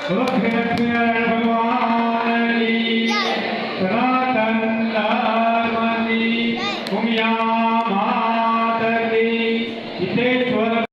ભગવાન સનાતન ધર્મની ઉમિયા માતની હિતેશ્વર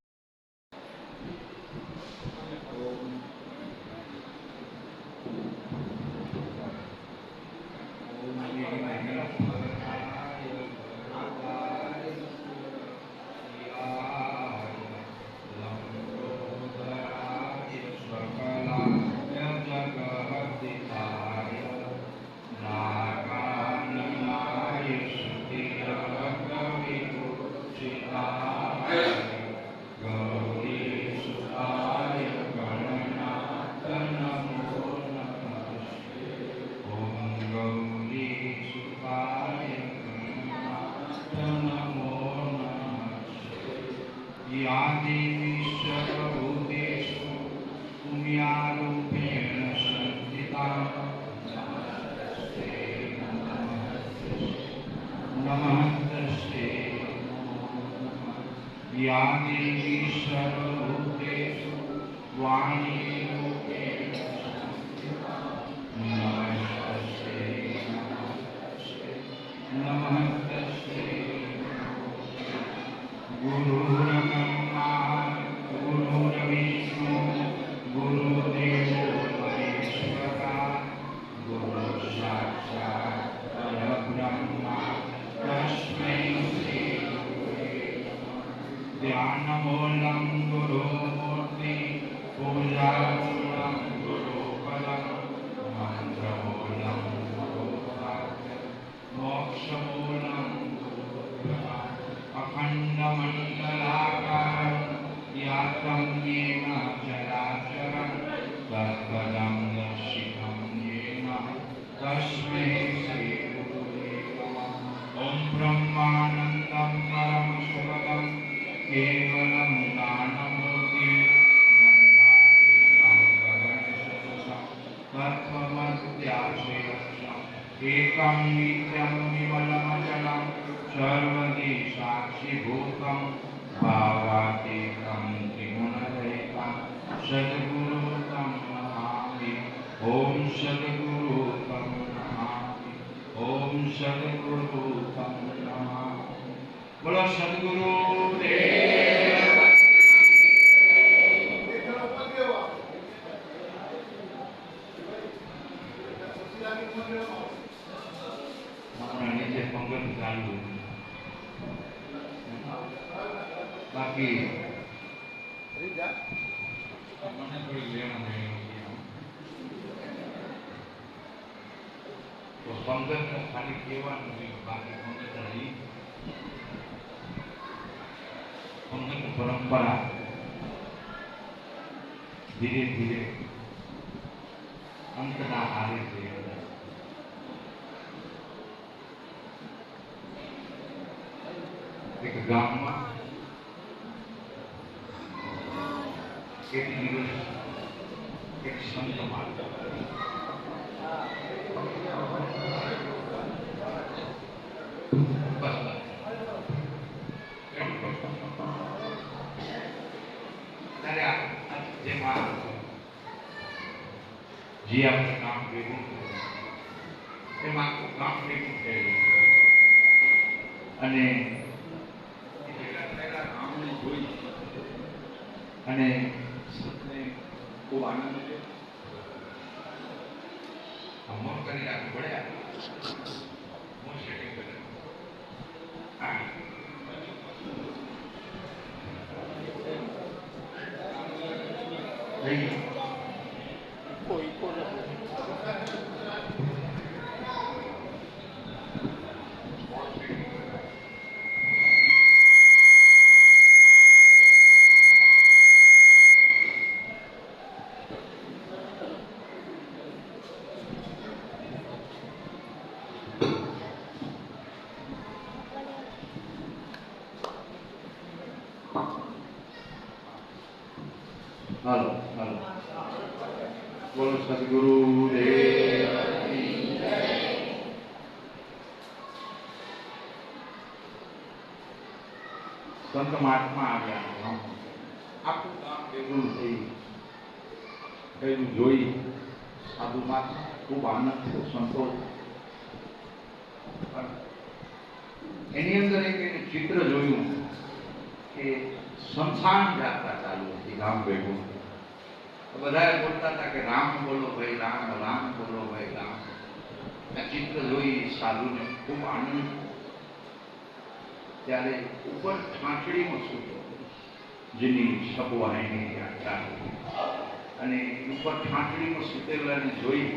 परंपरा धीरे धीरे अंतना आरे से एक गांव में एक दिवस एक संत मार्ग जी आपने काम भेगू एમાં આખું ગામ ભેગું થયેલું અને ગામને જોઈ અને સતને ખૂબ આનંદ થયો. અમર કરી રાખવું પડે હું સેટિંગ કરે हेलो हेलो बोलो सदगुरु देव की जय. संत महात्मा आ गया आपको काम बेगुल थी કયું જોઈ સાધુમાં ખૂબ આનંદ થયો, સંતોષ. પણ એની અંદર એક એને ચિત્ર જોયું કે સ્મશાન યાત્રા ચાલુ હતી ગામ ભેગું. બધાએ બોલતા હતા કે રામ બોલો ભાઈ રામ, રામ બોલો ભાઈ રામ. આ ચિત્ર જોઈ સાધુને ખૂબ આનંદ. ત્યારે ઉપર ઠાંઠડીમાં સૂતો જેની સપવાઈની યાત્રા અને ઉપર ઠાંઠડીમાં સૂતેલાને જોઈ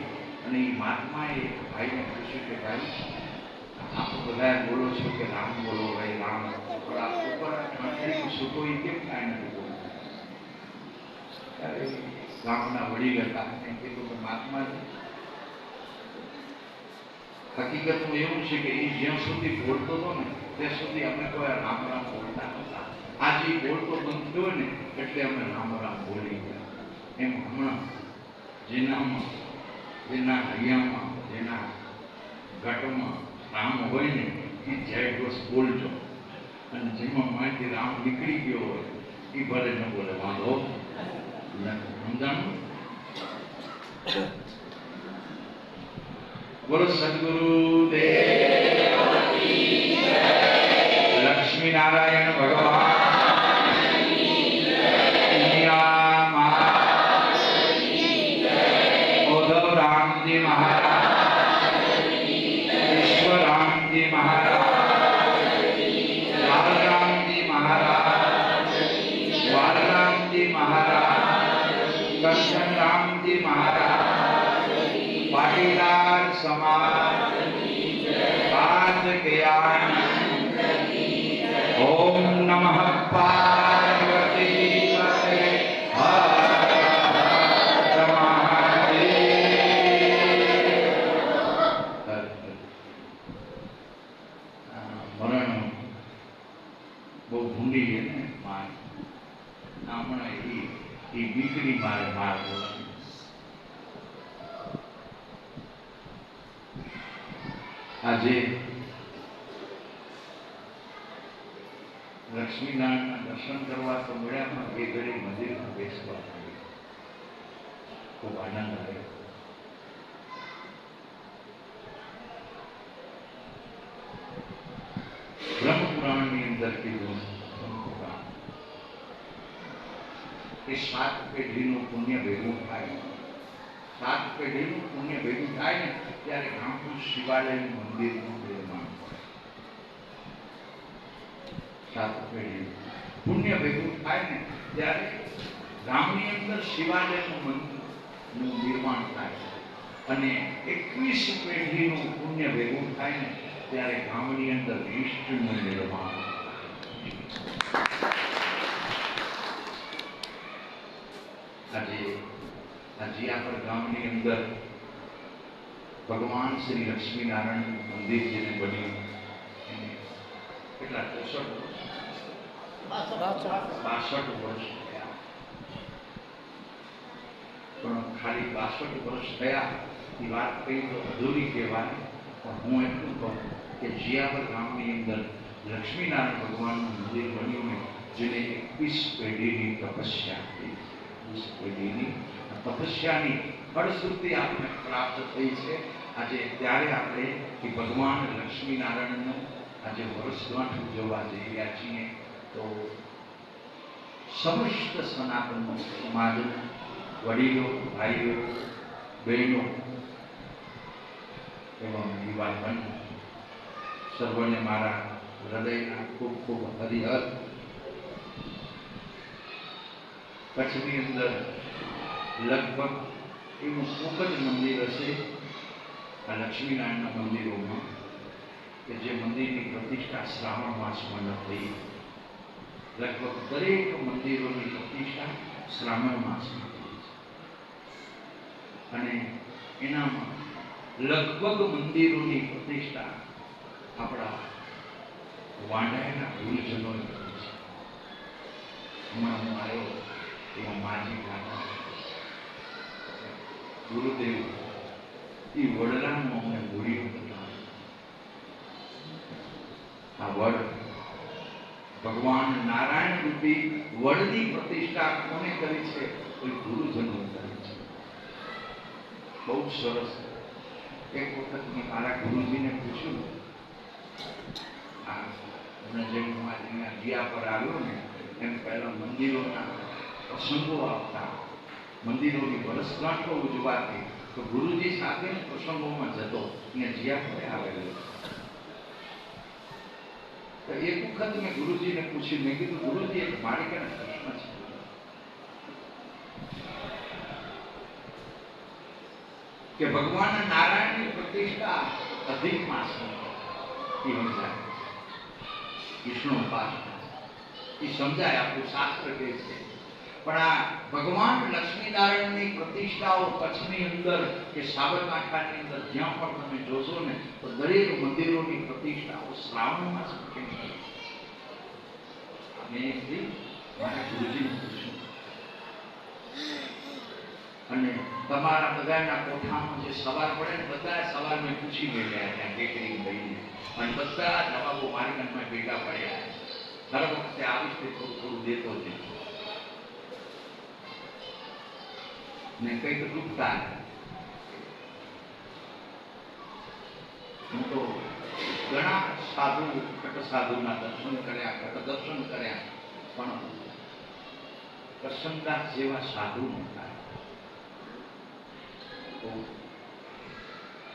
અને એ મહાત્માએ ભાઈને પૂછ્યું કે ભાઈ આપ બધા બોલો છો કે રામ બોલો ભાઈ રામ, પણ આ ઉપર ઠાંઠડીમાં સૂતો એ કેમ કાંઈ નથી બોલતો? ત્યારે ગામના વડીલ હતા એમ કીધું કે મહાત્માજી, હકીકતમાં એવું છે કે એ જ્યાં સુધી બોલતો હતો ને ત્યાં સુધી અમે કોઈ રામ રામ બોલતા નહોતા. આજે બોલતો બંધ થયો ને એટલે અમે રામ રામ બોલી ગયા. એમ હમણાં જેના હૈયામાં જેના ઘટમાં રામ હોય ને એ જય ઘોષ બોલજો, અને જેમાં માહિતી રામ નીકળી ગયો હોય એ ભલે ન બોલે, વાંધો સમજાણું. બોલો સદગુરુ દેવ, લક્ષ્મી નારાયણ ભગવાન, ઉદ્ધવ રામજી મહારાજ, ઈશ્વર રામજી મહારાજ, લાલ રામજી મહારાજ, વાલરામજી મહારાજ, કરશન રામજી મહારાજ, પાટીદાર સમાજ બાદ જ્ઞાન. ઓમ નમઃ પાર્વતી પતે હર હર મહાદેવ. મરણ બહુ ભૂંડી છે ને માર, હમણાં એ દીકરી મારે માર બોલાવી. આજે લક્ષ્મીનારાયણના દર્શન કરવા તો મળ્યા, પણ એ ઘડી મંદિરમાં બેસવા ખૂબ આનંદ આવ્યો. બ્રહ્મપુરાણની અંદર કીધું કે 7 પેઢીનું પુણ્ય ભેગું થાય, 7 પેઢીનું પુણ્ય ભેગું થાય ને ત્યારે ગામનું શિવાલયનું મંદિરનું નિર્માણ થાય. 7 પેઢી પુણ્ય ભેગું થાય ને ત્યારે ગામની અંદર શિવાલયનું મંદિરનું નિર્માણ થાય, અને 21 પેઢીનું પુણ્ય ભેગું થાય ને ત્યારે ગામની અંદર વિષ્ણુનું નિર્માણ થાય. આજે આપણા ગામની અંદર ભગવાન શ્રી લક્ષ્મીનારાયણ મંદિર જેને બન્યું એને કેટલા 62 વર્ષ થયા. પણ ખાલી 62 વર્ષ થયા એ વાત કહી તો અધૂરી કહેવાય. પણ હું એટલું કહું કે જીયાપર ગામની અંદર લક્ષ્મીનારાયણ ભગવાનનું મંદિર બન્યું ને જેને 21 પેઢીની તપસ્યા થઈ, 21 પેઢીની તપસ્યાની ફળશ્રુતિ આપણે પ્રાપ્ત થઈ છે આજે. ત્યારે આપણે એ ભગવાન લક્ષ્મીનારાયણનો આજે વર્ષગાંઠ ઉજવવા જઈ રહ્યા છીએ. તો સમસ્ત સનાતન સમાજ, વડીલો, ભાઈઓ, બહેનો એवं યુવાધન સર્વને મારા હૃદયના ખૂબ ખૂબ હરિહર. કચ્છની અંદર લગભગ એવું ખૂબ જ મંદિર હશે આ લક્ષ્મીનારાયણના મંદિરોમાં કે જે મંદિરની પ્રતિષ્ઠા શ્રાવણ માસમાં ન થઈ. લગભગ દરેક મંદિરોની પ્રતિષ્ઠા શ્રાવણ માસમાં થઈ છે, અને એનામાં લગભગ મંદિરોની પ્રતિષ્ઠા આપણા વાંઢાના ગુરુજનોએ કરી છે. હમણાં હું આવ્યો એમાં માજી કાકા ગુરુદેવ એ વડલાનું અમને બોલ્યું હતા. આ વડ ભગવાન નારાયણ રૂપી વડની પ્રતિષ્ઠા કોને કરી છે? કોઈ ગુરુજનો કરી છે. બહુ સરસ. એક વખત મેં મારા ગુરુજીને પૂછ્યું, જેમ હું અહીંયા ગયા પર આવ્યો ને એમ પહેલા મંદિરોના પ્રસંગો આવતા, મંદિરોની વર્ષગાંઠો ઉજવાતી, તો ગુરુજી સાથે પ્રસંગોમાં જતો, અહીંયા જ્યાં પર આવેલો. તો એક વખત મેં ગુરુજીને પૂછ્યું, મેં કીધું ગુરુજી એક મારી કને પ્રશ્ન છે કે ભગવાન નારાયણની પ્રતિષ્ઠા અધિક માસમાં એ સમજાય, વિષ્ણુ ઉપાસના એ સમજાય, આપણું શાસ્ત્ર કહે છે. પણ આ ભગવાન લક્ષ્મીનારાયણની પ્રતિષ્ઠાઓ કચ્છની અંદર કે સાબરકાંઠાની અંદર જ્યાં પણ તમે જોશો ને તો દરેક મંદિરોની પ્રતિષ્ઠાઓ શ્રાવણ માસમાં કેમ થાય? મેં મારા ગુરુજીને પૂછ્યું, અને તમારા બધાના કોઠામાં જે સવાર પડે ને બધા સવાર મેં પૂછી ગયા ત્યાં ટેકરી લઈને, અને બધા જવાબો મારી કાનમાં ભેગા પડ્યા. દર વખતે આવી રીતે થોડું થોડું દેતો જ ને કંઈક ડૂબતા. હું તો ઘણા સાધુ કટ સાધુના દર્શન કર્યા, કટ દર્શન કર્યા, પણ કરશનદાસ જેવા સાધુ નહોતા.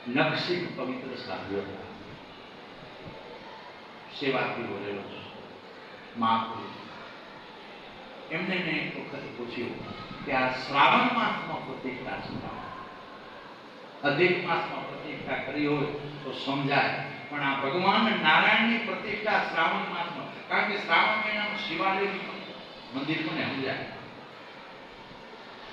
નખસિંહ પવિત્ર સાધુ હતા, સેવાથી બોલેલો મહાપુરુષ. એમને મેં એક વખત પૂછ્યું કે આ શ્રાવણ માસમાં પ્રતિષ્ઠા છે, અધિક માસમાં પ્રતિષ્ઠા કરી હોય તો સમજાય, પણ આ ભગવાન નારાયણની પ્રતિષ્ઠા શ્રાવણ માસમાં, કારણ કે શ્રાવણ મહિનામાં શિવાલય મંદિર મને સમજાય,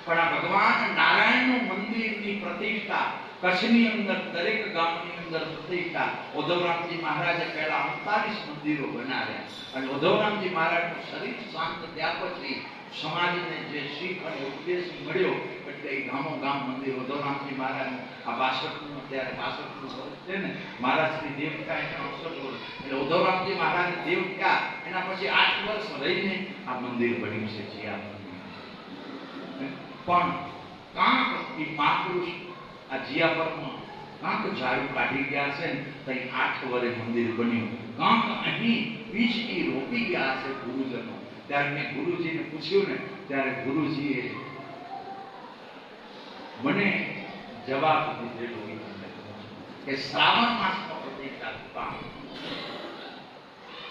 પણ આ ભગવાન નારાયણનું મંદિરની પ્રતિષ્ઠા કચ્છની અંદર દરેક ગામની અંદર પ્રતિષ્ઠા. ઉદ્ધવરામજી મહારાજે પહેલા 38 મંદિરો બનાવ્યા, અને ઉદ્ધવરામજી મહારાજનું શરીર શાંત થયા પછી સમાજને જે શીખ અને ઉપદેશ મળ્યો એટલે એ ગામો ગામ મંદિર ઉદ્ધવરામજી મહારાજનું આ 62નું અત્યારે 62નું વર્ષ છે ને, મહારાજ શ્રી દેવ થયા એના 68 વર્ષ, એટલે ઉદ્ધવરામજી મહારાજ દેવ થયા એના પછી 8 વર્ષ રહીને આ મંદિર બન્યું છે જ્યાં. પણ કાંક એ મહાપુરુષ આ જીયાપરમાં કાંક ઝાડુ કાઢી ગયા છે ને તો 8 વર્ષે મંદિર બન્યું. કાંક અહીં બીજ એ રોપી ગયા છે ગુરુજનો. ત્યારે મેં ગુરુજીને પૂછ્યું ને ત્યારે ગુરુજીએ મને જવાબ દીધેલો કે શ્રાવણ માસમાં પ્રતિષ્ઠા.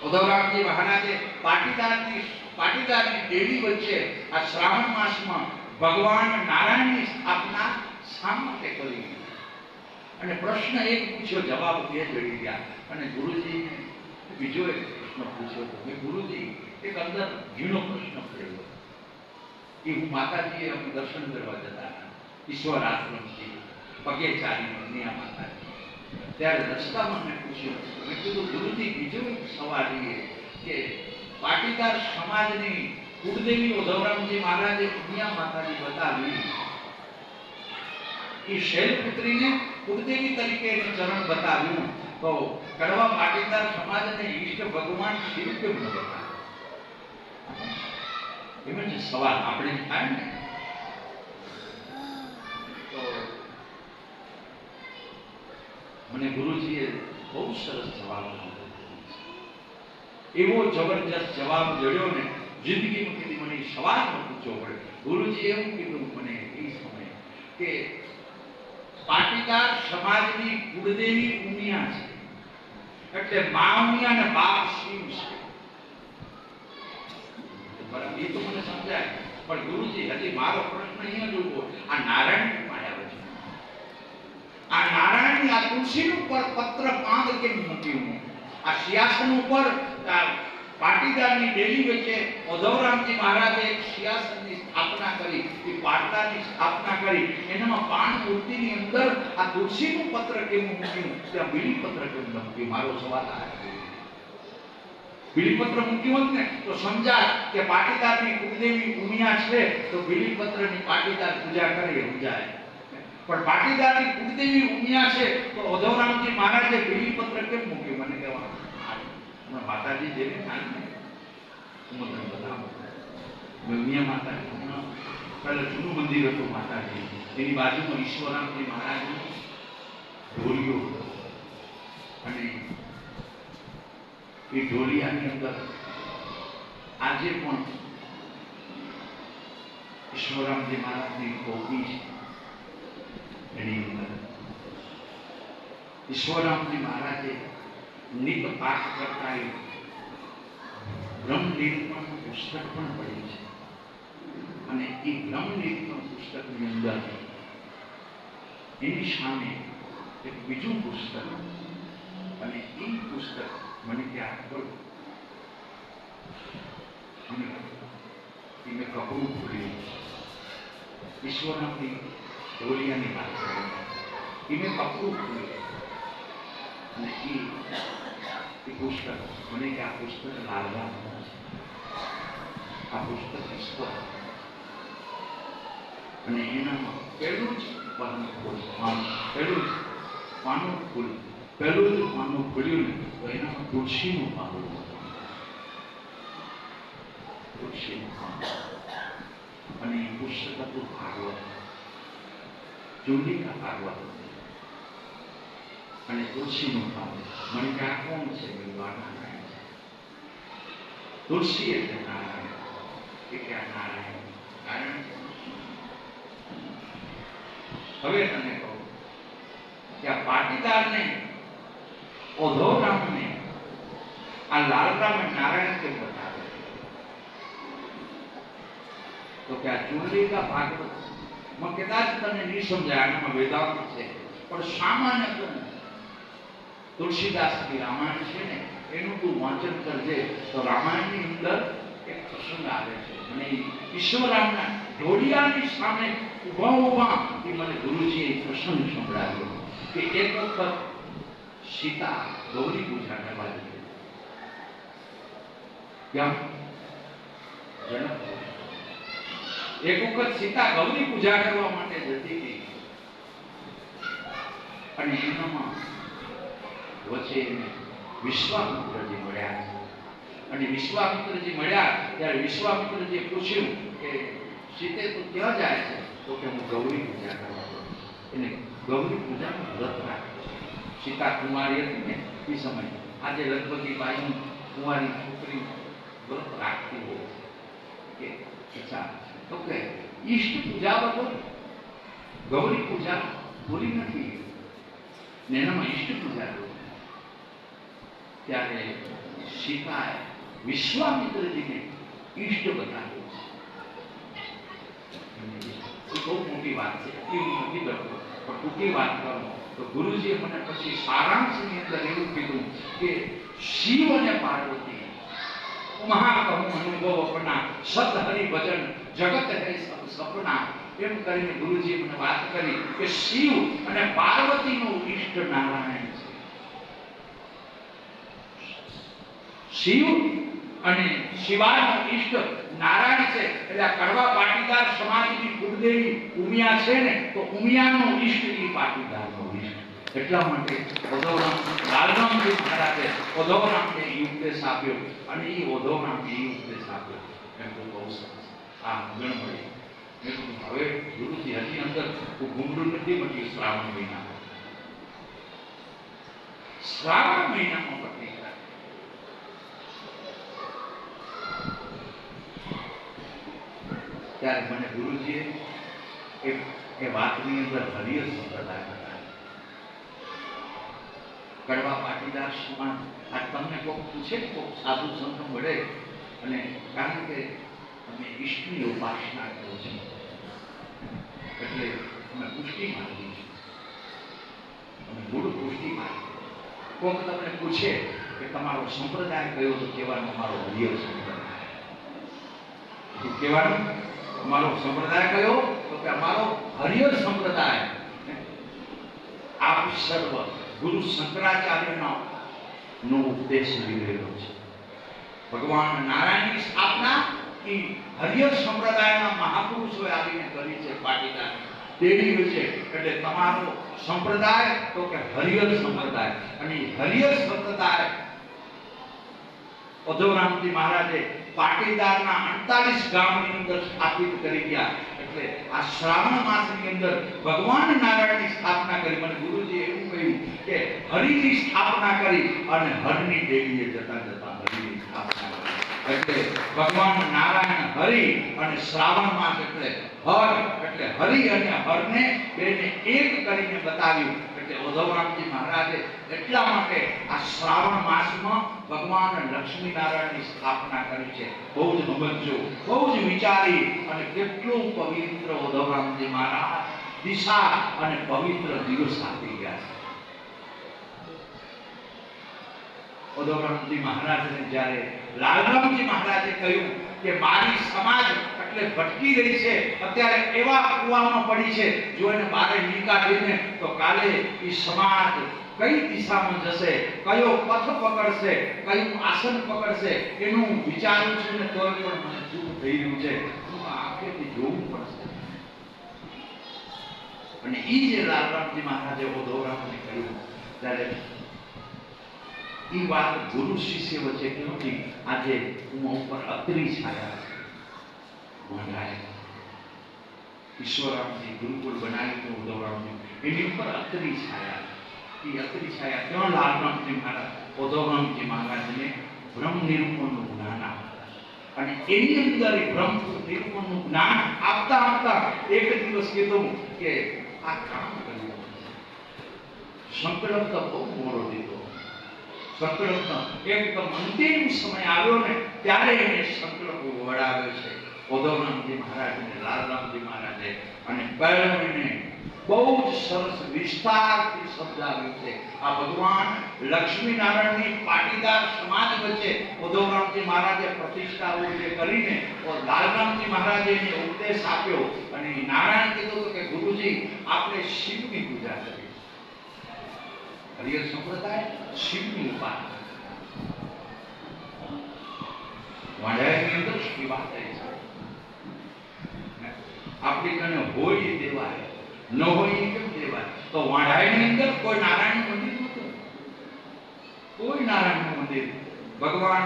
ઉદ્ધવરામજી મહારાજે પાટીદારની દેવી વચ્ચે આ શ્રાવણ માસમાં ભગવાન નારાયણની સ્થાપના શા માટે કરી? અને પ્રશ્ન એક પૂછ્યો, જવાબ બે જડી ગયા. અને ગુરુજીને બીજો એક પ્રશ્ન પૂછ્યો હતો. મેં ગુરુજી એક અંદર ઝીણો પ્રશ્ન કર્યો કે હું માતાજીએ અમે દર્શન કરવા જતા હતા ઈશ્વર આશ્રમથી પગે ચાલી મનિયા માતાજી, ત્યારે રસ્તામાં મેં પૂછ્યું, મેં કીધું ગુરુજી બીજો એક સવાલ એ કે પાટીદાર સમાજની કુળદેવી ઉદ્ધવરામજી મહારાજે મનિયા માતાજી બતાવી, એ શૈલપુત્રીને કુળદેવી તરીકે એને ચરણ બતાવ્યું, તો કડવા પાટીદાર સમાજને ઈષ્ટ ભગવાન શિવ કેમ ન બતાવ્યું? એમ જ સવાલ આપણે થાય ને. તો મને ગુરુજીએ બહુ સરસ જવાબ આપ્યો, એવો જબરજસ્ત જવાબ જડ્યો ને જિંદગીમાં કીધી મને સવાલ ન પૂછવો પડે. ગુરુજી એવું કીધું મને એ સમયે કે પાટીદાર સમાજની કુળદેવી ઉમિયા છે, એટલે મા ઉમિયા અને બાપ શિવ છે. એ તો મને સમજાય, પણ ગુરુજી હજી મારો પ્રશ્ન અહીંયા જ ઉભો, આ નારાયણ માયા છે, આ નારાયણની આ તુલસી ઉપર પત્ર પાંદ કેમ મૂક્યું? આ સિંહાસન ઉપર પાટીદારની ડેલી વચ્ચે ઉદ્ધવરામજી મહારાજે એક સિંહાસનની સ્થાપના કરી, એ પાટલાની સ્થાપના કરી, એનામાં પાન મૂર્તિની અંદર આ તુલસીનું પત્ર કેમ મૂક્યું? ત્યાં બીલીપત્ર કેમ મૂક્યું? મારો સવાલ આ છે. બીલીપત્ર મૂક્યું હોત ને તો સમજાય કે પાટીદારની કુળદેવી ઉમિયા છે તો બીલીપત્રની પાટીદાર પૂજા કરે સમજાય. પણ પાટીદારની કુળદેવી ઉમિયા છે તો ઉદ્ધવરામજી મહારાજે બીલીપત્ર કેમ મૂક્યું? મને કહેવાનું માતાજી જેને થાય ને હું તમને બતાવું, ઉમિયા માતાજી પહેલા જૂનું મંદિર હતું માતાજી, એની બાજુમાં ઈશ્વરામજી મહારાજનો ઢોલિયો હતો અને એ ઢોલિયાની અંદર આજે પણ ઈશ્વરામજી મહારાજની ટોપી છે. એની અંદર ઈશ્વરામજી મહારાજે નિત પાઠ કરતા એ બ્રહ્મનિરૂપણનું પુસ્તક પણ પડ્યું છે અને એ બ્રહ્મનિરૂપણ પુસ્તકની અંદર એની સામે એક બીજું પુસ્તક અને એ પુસ્તક મને ત્યાં આગળ મેં કપડું ખોલ્યું. ઈશ્વરનામની ઢોલિયાની વાત કરી મેં કપડું ખોલ્યું અને એ પુસ્તક મને કે આ પુસ્તક લાલવાનું છે, આ પુસ્તક ઈશ્વર અને એનામાં પહેલું જ પાનું ખોલ્યું ને તો એનામાં તુલસીનું પાનું હતું. તુલસીનું પાનું અને એ પુસ્તક હતું ભાગવત, ચુંડિકા ભાગવત અને તુલસીનું પાનું. મને કે આ કોણ છે? નારાયણ છે. તુલસી એટલે નારાયણ. એ કે આ નારાયણ નારાયણ છે. હવે તને કહું કે આ પાટીદારને ઓધોરામને આ લાલરામે નારાયણ કેમ બતાવે? તો કે આ ચુંડિકા ભાગવત માં કદાચ તને નહીં સમજાય, આનામાં વેદાંત છે, પણ સામાન્ય તુલસીદાસની રામાયણ છે ને એનું તું વાંચન કરજે તો રામાયણની અંદર એક પ્રસંગ આવે છે અને ઈશ્વરામના ઢોલિયાની સામે ઉભા એ મને ગુરુજીએ પ્રસંગ સંભળાવ્યો કે એક વખત સીતા ગૌરી પૂજા કરવા જતી. ક્યાં? જનકપુર. એક વખત સીતા ગૌરી પૂજા કરવા માટે જતી હતી અને એનામાં વચ્ચે વિશ્વામિત્રજી મળ્યા અને વિશ્વામિત્રજી મળ્યા ત્યારે વિશ્વામિત્રજીએ પૂછ્યું કે સીતે તું ક્યાં જાય છે? તો કે હું ગૌરી પૂજા કરવા જાઉં. એને ગૌરી પૂજાનું વ્રત રાખ્યું. સીતા કુમારી હતી ને એ સમય આજે લગભગ બાઈ કુંવારી છોકરી વ્રત રાખતી હોય કે અચ્છા તો કે ઈષ્ટ પૂજા વગર ગૌરી પૂજા પૂરી નથી ને એનામાં ઈષ્ટ પૂજા ત્યારે સીતાએ વિશ્વામિત્રજીને ઈષ્ટ બતાવ્યો. એ બહુ મોટી વાત છે, એટલી હું નથી કરતો પણ ટૂંકી વાત કરું તો ગુરુજીએ મને પછી સારાંશની અંદર એવું કીધું કે શિવ અને પાર્વતી મહાકહું અનુભવ અપના સત હરિ ભજન જગત હે સપના એમ કરીને ગુરુજીએ મને વાત કરી કે શિવ અને પાર્વતીનું ઈષ્ટ નારાયણ છે. શિવ અને શિવાનો ઈષ્ટ નારાયણ છે. એટલે આ કડવા પાટીદાર સમાજની કુળદેવી ઉમિયા છે ને તો ઉમિયાનો ઈષ્ટ એ પાટીદારનો ઈષ્ટ. એટલા માટે લાલરામજી મહારાજે ઓધવરામને એ ઉપદેશ આપ્યો અને એ ઓધવરામને એ ઉપદેશ આપ્યો. એમ તો બહુ સરસ આ ગણ મળી. મેં કીધું હવે ગુરુજી હજી અંદર ઘૂમડું નથી મટ્યું. શ્રાવણ મહિનામાં પત્ની ત્યારે મને ગુરુજીએ એ વાતની અંદર હરિય સંપ્રદાય બતાવ્યો. કડવા પાટીદાર સમાજ આ તમને કોઈક પૂછે ને કોઈક સાધુ સંત મળે અને કારણ કે અમે ઈષ્ટની ઉપાસના કરો છો એટલે અમે પુષ્ટિ માંગીએ છીએ, અમે ગુરુ પુષ્ટિ માંગીએ. કોઈક તમને પૂછે કે તમારો સંપ્રદાય કયો તો કહેવાનો અમારો હરિય સંપ્રદાય. શું કહેવાનું? અમારો સંપ્રદાય કયો? તો કે અમારો હરિહર સંપ્રદાય. આપ સર્વ ગુરુ શંકરાચાર્યનો ઉપદેશ લીધેલો છે. ભગવાન નારાયણની સ્થાપના એ હરિહર સંપ્રદાયના મહાપુરુષોએ આવીને કરી છે. પાટીદાર દેવી છે એટલે તમારો સંપ્રદાય તો કે હરિહર સંપ્રદાય અને હરિહર સંપ્રદાય ઓધવરામજી મહારાજે પાટીદારના 48 ગામની અંદર સ્થાપિત કરી ગયા. એટલે આ શ્રાવણ માસની અંદર ભગવાન નારાયણની સ્થાપના કરી. મને ગુરુજી એવું કહ્યું કે હરિની સ્થાપના કરી અને હરની દેવીએ જતા જતા હરિની સ્થાપના કરી. એટલે ભગવાન નારાયણ હરિ અને શ્રાવણ માસ એટલે હર, એટલે હરિ અને હરને બેને એક કરીને બતાવ્યું. એટલે ઉદ્ધવરામજી મહારાજે એટલા માટે આ શ્રાવણ માસમાં ભગવાન લક્ષ્મી નારાયણની સ્થાપના કરી છે. બહુ જ સમજો, બહુ જ વિચારી અને કેટલું પવિત્ર ઉદ્ધવરામજી મહારાજ દિશા અને પવિત્ર દિવસ આપી ગયા છે. ઉદ્ધવરામજી મહારાજને જ્યારે લાલરામજી મહારાજે કહ્યું કે મારી સમાજ એટલે ભટકી રહી છે, અત્યારે એવા કુવામાં પડી છે, જો એને બહાર નીકાળીને તો કાલે એ સમાજ કઈ દિશામાં જશે, કયો પથ પકડશે, કયું આસન પકડશે, એનું વિચારું છે ને તોય પણ મને દુઃખ થઈ રહ્યું છે. હું આંખેથી જોવું પડશે. અને એ જે લાલરામજી મહારાજે ઉદ્ધવરામને કહ્યું ત્યારે એ વાત ગુરુ શિષ્ય વચ્ચે કે નથી. આજે હું ઉપર અત્રી છાયા વંઢાય ઈશ્વરામજી ગુરુકુળ બનાવ્યું ઉદ્ધવરામજી, એની ઉપર અત્રી છાયા. એ અત્રી છાયા ક્યાં? લાલરામજી મહારાજ ઉદ્ધવરામજી મહારાજને બ્રહ્મ નિરૂપણનું જ્ઞાન આપતા અને એની અંદર બ્રહ્મ નિરૂપણનું જ્ઞાન આપતા આપતા એક દિવસ કીધું કે આ કામ કર્યું. સંકલ્પ તો બહુ મોડો દીધો. સંકલ્પનો એકદમ અંતિમ સમય આવ્યો ને ત્યારે એને સંકલ્પ વડાવ્યો છે ઉદ્ધવરામજી મહારાજને, લાલરામજી મહારાજે. અને પહેલો એને બહુ જ સરસ વિસ્તારથી સમજાવ્યું છે. આ ભગવાન લક્ષ્મી નારાયણની પાટીદાર સમાજ વચ્ચે ઉદ્ધવરામજી મહારાજે પ્રતિષ્ઠાઓ જે કરીને લાલરામજી મહારાજે એને ઉપદેશ આપ્યો. અને નારાયણ કીધું કે ગુરુજી આપણે શિવની પૂજા કરી. હરિહર સંપ્રદાય શિવની ઉપાસના. વાંઢાની અંદર શી વાત થઈ છે? આપણી કને હોય એ દેવાય, ન હોય એ કેમ દેવાય? તો વાંઢાની અંદર કોઈ નારાયણ મંદિર નહોતું, કોઈ નારાયણ મંદિર. ભગવાન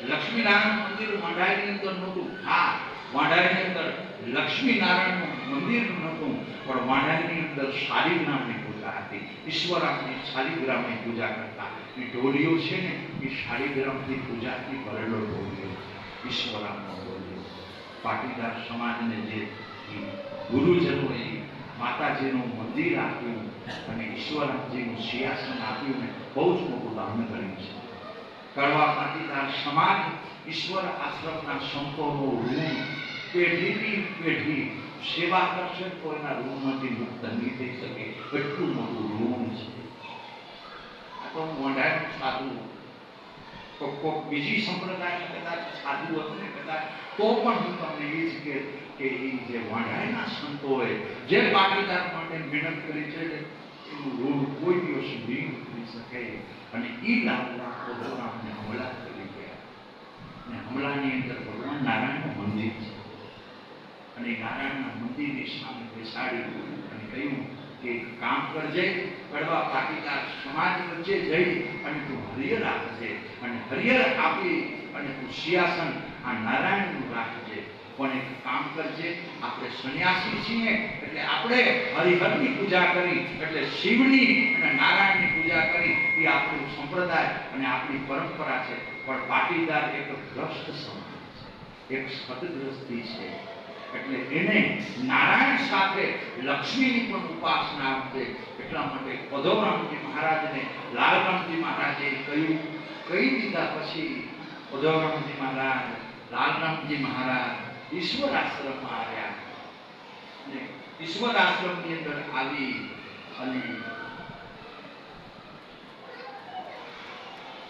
લક્ષ્મી નારાયણ મંદિર વાંઢાની અંદર નહોતું. હા, વાંઢાની અંદર લક્ષ્મી નારાયણ મંદિર નહોતું, પણ વાંઢાની અંદર શાલિગ્રામની પૂજા હતી. ઈશ્વરામની શાલિગ્રામની પૂજા કરતા. એ ઢોલિયો છે ને એ શાલિગ્રામની પૂજાથી ભરેલો ઢોલિયો, ઈશ્વરામનો ઢોલિયો. પાટીદાર સમાજને જે ગુરુજનોએ માતાજીનું મંદિર આપ્યું અને ઈશ્વરામજીનું સિંહાસન આપ્યું ને બહુ જ મોટું દાન કર્યું છે. કડવા પાટીદાર સમાજ ઈશ્વર આશ્રમના સંતોનો ઋણ પેઢીની પેઢી સેવા કરશે તો એના ઋણમાંથી મુક્ત નહીં થઈ શકે. એટલું મોટું ઋણ છે. આ તો મોઢાનું સાધુ, કોઈક બીજી સંપ્રદાયમાં કદાચ સાધુ હતું ને કદાચ, તો પણ હું તમને એ જ કે એ જે વાંઢાઈના સંતોએ જે પાટીદાર માટે મહેનત કરી છે એનું ઋણ કોઈ દિવસ નહીં કરી શકે. અને એ લાલના ઉદ્ધવરામને હમલા કરી ગયા. અને હમલાની અંદર ભગવાન નારાયણનું મંદિર છે. અને નારાયણના મંદિરની સામે બેસાડી અને કહ્યું કે કામ કરજે, કડવા પાટીદાર સમાજ વચ્ચે જઈ અને તું હરિહર આપજે, અને હરિહર આપી અને તું સિંહાસન આ નારાયણનું રાખજે. પણ એક કામ કરજે, આપણે સંન્યાસી છીએ એટલે આપણે હરિહરની પૂજા કરી, એટલે શિવની અને નારાયણની પૂજા કરી. એ આપણું સંપ્રદાય અને આપણી પરંપરા છે. પણ પાટીદાર એક ભ્રષ્ટ સમાજ છે, એક સદગ્રસ્તી છે. એટલે એને નારાયણ સાથે લક્ષ્મીની પણ ઉપાસના આપે. એટલા માટે ઉદ્ધવરામજી મહારાજને લાલરામજી મહારાજે કહ્યું, કહી દીધા પછી ઉદ્ધવરામજી મહારાજ, લાલરામજી મહારાજ ઈશ્વર આશ્રમમાં આવ્યા. અને ઈશ્વર આશ્રમની અંદર આવી અને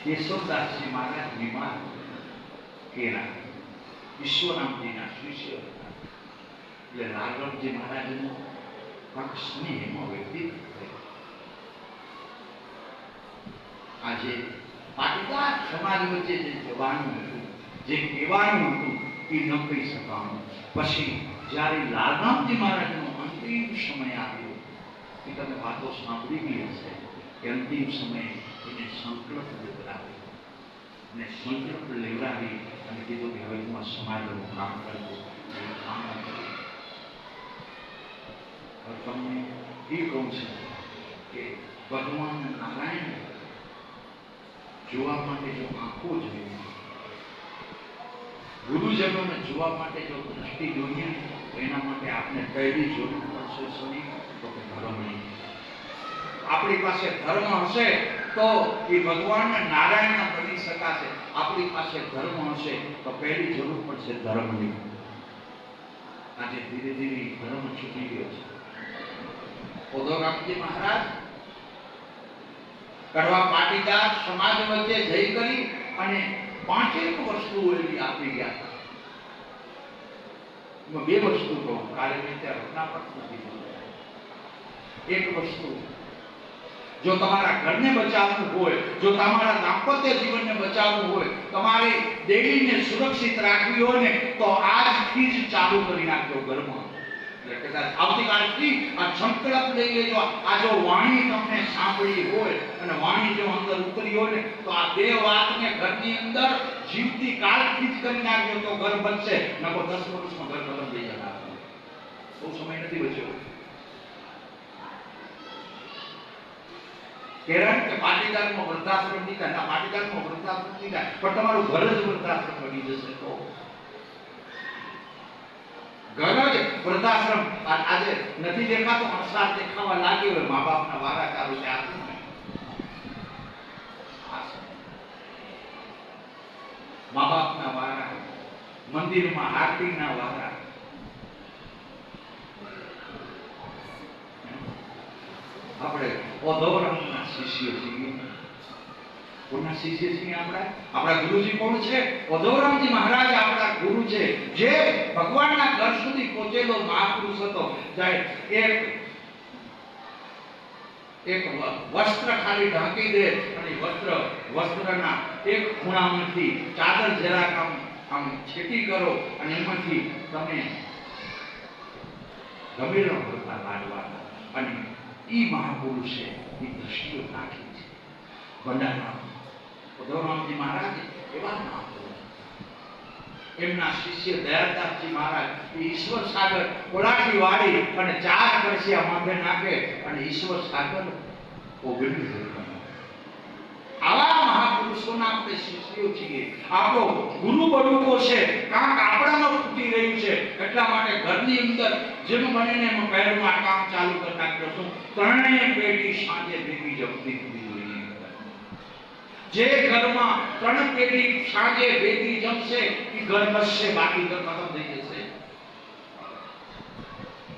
કેશવદાસજી મહારાજ બીમાર કેરા ઈશ્વરામજીના શિષ્ય હતા. એટલે લાલરામજી મહારાજનું કાંક સ્નેહમાં વ્યક્તિત્વ થયું. આજે પાટીદાર સમાજ વચ્ચે જે જવાનું હતું, જે કહેવાનું હતું એ ન કહી શકાનું. પછી જ્યારે લાલરામજી મહારાજનો અંતિમ સમય આવ્યો, એ તમે વાતો સાંભળી ગઈ હશે કે અંતિમ સમયે એને સંકલ્પ બદલાવ્યો. અને સંકલ્પ લેવડાવી અને કીધું કે હવે હું આ સમાજનું કામ કરતો કામ કરું. તમને એ કહું છું કે ભગવાન નારાયણ જોવા માટે જો આંખો જોઈએ, ગુરુજનોને જોવા માટે જો દ્રષ્ટિ જોઈએ, એના માટે આપણે કઈ જરૂર પડશે સુની તો કે ધર્મની. આપણી પાસે ધર્મ હશે તો એ ભગવાન નારાયણ બની શકાશે. આપણી પાસે ધર્મ હશે તો પહેલી જરૂર પડશે ધર્મની. આજે ધીરે ધીરે ધર્મ છૂટી ગયો છે. ઉદ્ધવરામજી મહારાજ કડવા પાટીદાર સમાજ વચ્ચે જઈ કરી અને 5 વસ્તુઓ એવી આપી ગયા. બે વસ્તુ કહું, કાલે મેં ત્યાં રચના પણ નથી બોલ્યા. એક વસ્તુ, જો તમારા ઘરને બચાવવું હોય, જો તમારા દાંપત્ય જીવનને બચાવવું હોય, તમારી દેવીને સુરક્ષિત રાખવી હોય ને, તો આજથી જ ચાલુ કરી નાખજો ઘરમાં. આવતીકાલથી આ સંકલ્પ લઈ લેજો. આ જો વાણી તમને સાંભળી હોય અને વાણી જો અંદર ઉતરી હોય ને, તો આ બે વાતને ઘરની અંદર જીવતી કાલથી જ કરી નાખજો તો ઘર બચશે. નકો 10 વર્ષમાં ઘર ખતમ થઈ જશે. બહુ સમય નથી બચ્યો. કેરણ કે પાટીદારમાં વૃદ્ધાશ્રમ નીકળે ના, પાટીદારમાં વૃદ્ધાશ્રમ નીકળે પણ તમારું ઘર જ વૃદ્ધાશ્રમ બની જશે. તો ઘર જ વૃદ્ધાશ્રમ આજે નથી દેખાતો, અણસાર દેખાવા લાગ્યો હોય. મા બાપના વારા ચાલુ છે. મા બાપના વારા, મંદિરમાં આરતીના વારા, આપણે ઉદ્ધવરામના શિષ્ય છીએ. કોના શિષ્ય છીએ આપણે? આપણા ગુરુજી કોણ છે? ઉદ્ધવરામજી મહારાજ આપણા ગુરુ છે. જે ભગવાનના ઘર સુધી પહોંચેલો મહાપુરુષ હતો. જાય એક વસ્ત્ર ખાલી ઢાંકી દે અને વસ્ત્રના એક ખૂણામાંથી ચાદર જરાક આમ છેટી કરો અને એમાંથી તમે ગમેલો ભરતા લાડવાના. અને ઈ મહાપુરુષે એ દ્રષ્ટિઓ નાખી છે. ભંડારા ઉદ્ધવરામજી મહારાજ એવા મહાપુરુષ. એમના શિષ્ય દયાદાસજી મહારાજ ઈશ્વર સાગર કોલાટી વાળી અને 4 કળશિયા માથે નાખે અને ઈશ્વર સાગર ઓગળી જાય. આવા મહાપુરુષોના આપણે શિષ્યો છીએ. આપણો ગુરુ બળવો છે. કાંક આપણામાં ફૂટી રહ્યું છે. એટલા માટે ઘરની અંદર જેમ બને ને એમ પહેલું આ કામ ચાલુ કરી નાખ્યો છું. 3 પેઢી સાંજે ભેગી જમતી થવી જોઈએ. જે ઘરમાં 3 પેઢી સાંજે ભેગી જમશે એ ઘર બસશે, બાકી ઘર ખતમ થઈ જશે.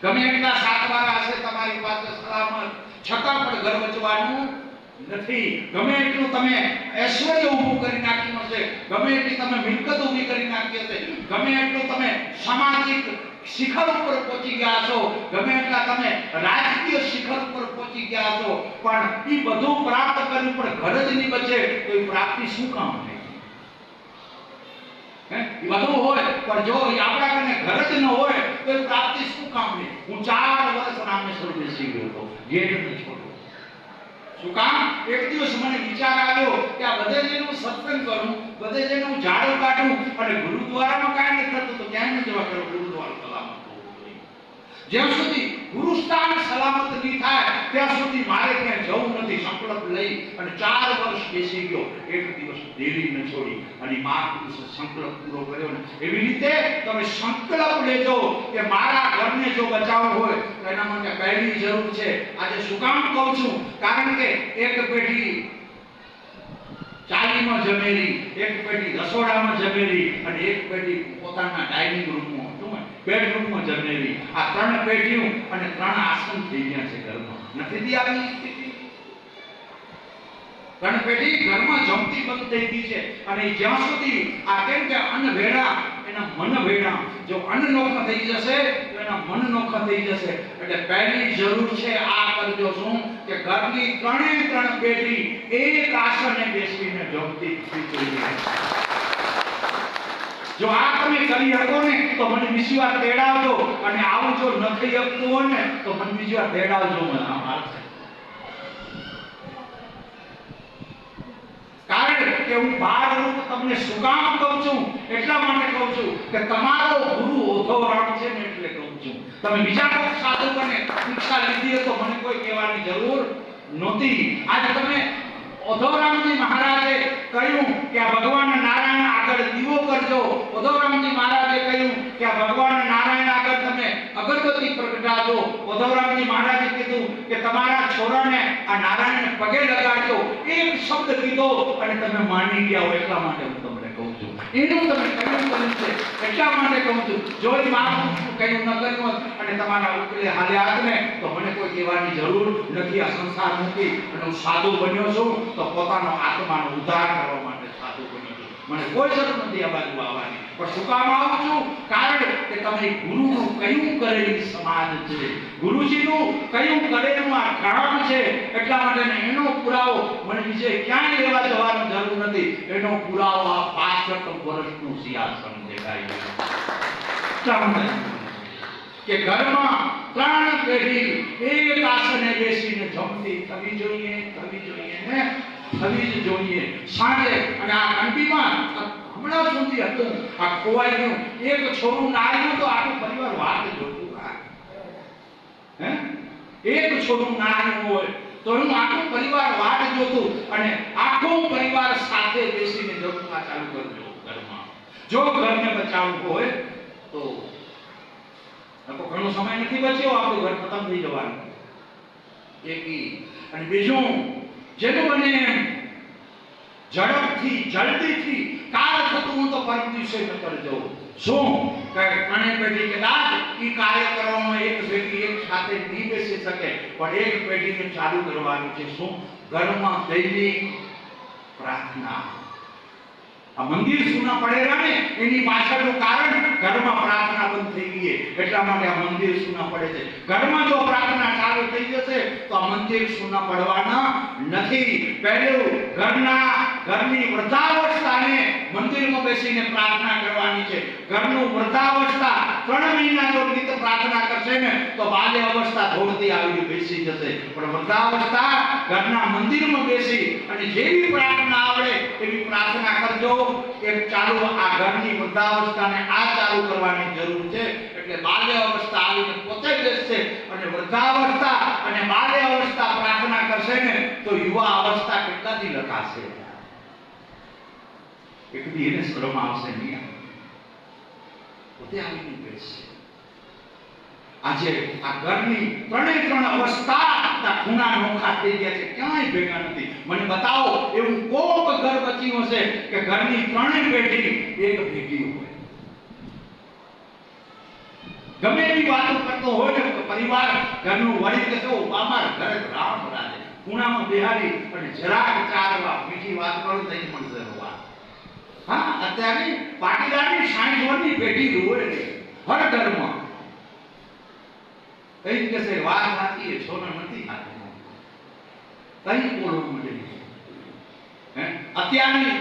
ગમે એટલા સાતવારા હશે તમારી પાસે સલામત, છતાં પણ ઘર બચવાનું નથી. ગમે એટલું તમે ઐશ્વર્ય ઊભું કરી નાખ્યું હશે, ગમે એટલી તમે મિલકત ઊભી કરી નાખી હશે, ગમે એટલું તમે સામાજિક શિખર ઉપર પહોંચી ગયા છો, ગમે એટલા તમે રાજકીય શિખર ઉપર પહોંચી ગયા છો, પણ એ બધું પ્રાપ્ત કર્યું પણ ઘર જ નહીં બચે તો એ પ્રાપ્તિ શું કામ થઈ? એ બધું હોય પણ જો આપણા કને ઘર જ ન હોય તો એ પ્રાપ્તિ શું કામ નહીં? હું 4 વર્ષ રામેશ્વર બેસી ગયો હતો, ગેટ ન છોડ્યો. શું કામ? એક દિવસ મને વિચાર આવ્યો કે આ બધે જઈને હું સત્સંગ કરું, બધે જઈને હું ઝાડુ કાઢું અને ગુરુદ્વારામાં કાંઈ નથી થતું તો ક્યાંય ન જવા કરો. ગુરુદ્વારા સલામત હોવું જોઈએ. જ્યાં સુધી ગુરુસ્થાન સલામત નહીં થાય ત્યાં સુધી મારે ક્યાંય જવું નથી. સંકલ્પ લઈ અને 4 વર્ષ બેસી ગયો. એક દિવસ દેવી ન છોડી અને મહાપુરુષે સંકલ્પ પૂરો કર્યો ને. એવી રીતે તમે સંકલ્પ લેજો કે મારા ઘરને જો બચાવવું હોય તો એના માટે પહેલી જરૂર છે. આજે શું કામ કહું છું? કારણ કે એક પેઢી ચાલીમાં જમેલી, એક પેઢી રસોડામાં જમેલી અને એક પેઢી પોતાના ડાઇનિંગ રૂમમાં, બેડરૂમમાં જમેલી. આ 3 પેઢીઓ અને 3 આશ્રમ થઈ ગયા છે ઘરમાં. નથી દી આવી સ્થિતિ. 3 પેઢી ઘરમાં જમતી બંધ થઈ ગઈ છે. અને જ્યાં સુધી આ કેમ કે અન્ન ભેડા એના મન ભેડા, જો અન્ન નોખા થઈ જશે તો એના મન નોખા થઈ જશે. એટલે પહેલી જરૂર છે આ કરજો શું કે ઘરની 3 પેઢી એક આસને બેસીને જમતી થઈ જોઈએ. જો આ તમે કરી શકો ને તો મને બીજી વાર તેડાવજો, અને આવું જો ન થઈ શકતું હોય ને તો મને બીજી વાર તેડાવજો. કારણ કે કે હું ભારરૂપ તમને શું કામ કહું છું? એટલા માટે કહું છું કે તમારો ગુરુ ઓધોરામ છે ને એટલે કહું છું. તમે બીજા કોઈ સાધુ બને દીક્ષા લીધી હોય તો મને કોઈ કહેવાની જરૂર નહોતી. આજે તમે ઓધોરામજી મહારાજે કહ્યું કે આ ભગવાન નારાયણ આગળ દીવો કરજો. ઓધોરામજી મહારાજે કહ્યું કે આ ભગવાન નારાયણ આગળ તમે અગરબત્તી પ્રગટાવજો. ઓધોરામજી મહારાજે કીધું કે તમારા છોરાને આ નારાયણને પગે લગાડજો. એક શબ્દ કીધો અને તમે માની ગયા હો. એટલા માટે હું તમને કહું છું, એનું તમે કર્યું છે એટલા માટે કહું છું. જો એ મહાપુરુષનું કહ્યું ન કર્યું હોત અને તમારા ઉકલે હાલ્યા હોત ને તો મને કોઈ કહેવાની જરૂર નથી. આ સંસાર મૂકી અને હું સાધુ બન્યો છું તો પોતાનો આત્માનો ઉદ્ધાર કરવા માટે સાધુ બન્યો છું. મને કોઈ જરૂર નથી આ બાજુ આવવાની. પણ શું કામ આવું છું? કારણ કે તમે ગુરુનું કયું કરેલી સમાજ છે, ગુરુજીનું કયું કરેલું આ કામ છે. એટલા માટે એનો પુરાવો મને બીજે ક્યાંય લેવા જવાની જરૂર નથી. એનો પુરાવો આ 65 વર્ષનું સિંહાસન દેખાય છે કે ઘરમાં 3 પેઢી એક આસને બેસીને જમતી થવી જોઈએ ને થવી જ જોઈએ. સાંજે અને આ કંટીમાં હમણાં સુધી હતું આ ખોવાઈ ગયું. એક છોરું ના આવ્યું તો આખું પરિવાર વાત જોતું. એક છોરું ના આવ્યું હોય તો હું આખું પરિવાર વાત જોતું અને આખો પરિવાર સાથે બેસીને જમવા ચાલુ કરજો ઘરમાં. જો ઘરને બચાવવું હોય તો ઘણો સમય નથી બચ્યો, આપણું ઘર ખતમ થઈ જવાનું. એકી અને બીજું જેનું બને ઝડપથી જલ્દીથી કાર્ય થતું હું તો પરમ દિવસે કરજો. શું કે ત્રણેય પેઢી કદાચ એ કાર્ય કરવામાં એક પેઢી એક સાથે નહીં બેસી શકે, પણ એક પેઢીને ચાલુ કરવાનું છે. શું? ઘરમાં દૈનિક પ્રાર્થના. આ મંદિર સુના પડેલા ને એની પાછળનું કારણ ઘરમાં પ્રાર્થના બંધ થઈ ગઈ. એટલા માટે આ મંદિર સુના પડે છે. ઘરમાં જો પ્રાર્થના ચાલુ થઈ જશે તો આ મંદિર સુના પડવાના નથી. પહેલું ઘરની વૃદ્ધાવસ્થાને મંદિરમાં બેસીને પ્રાર્થના કરવાની છે. ઘરનું વૃદ્ધાવસ્થા 3 મહિના જો નિત પ્રાર્થના કરશે ને તો બાલ્ય અવસ્થા થોડતી આવી બેસી જશે. પણ વૃદ્ધાવસ્થા ઘરના મંદિરમાં બેસી અને જેવી પ્રાર્થના આવડે એવી પ્રાર્થના કરજો. એક ચાલુ આ ઘરની વૃદ્ધાવસ્થાને આ ચાલુ કરવાની જરૂર છે. એટલે બાલ્ય અવસ્થા આવીને પોતે બેસશે અને વૃદ્ધાવસ્થા અને બાલ્ય અવસ્થા પ્રાર્થના કરશે ને તો યુવા અવસ્થા કેટલાથી લખાશે? એકદી એને શરમ આવશે નહીં. પોતે આવીને બેસશે. આજે આ ઘરની 3 અવસ્થા ખૂણા નોખા થઈ ગયા છે, ક્યાંય ભેગા નથી. મને બતાવો એવું કોક ઘર બચ્યું હશે કે ઘરની 3 પેઢી એક ભેગી હોય. ગમે એવી વાતો કરતો હોય ને પરિવાર ઘરનું વડીલ કહેતો અમારા ઘરે રામ રાજે ખૂણામાં બેહારી અને જરાક 4 વાર મીઠી વાત કરો થઈ મળશે વાત. હા, અત્યારે પાટીદારની 60 વર્ષની પેઢી રોવે છે હર ઘરમાં. કઈ કહેશે વાત સાચી એ છોના નથી ખાતી. કઈ બોલવું મળે. અત્યારની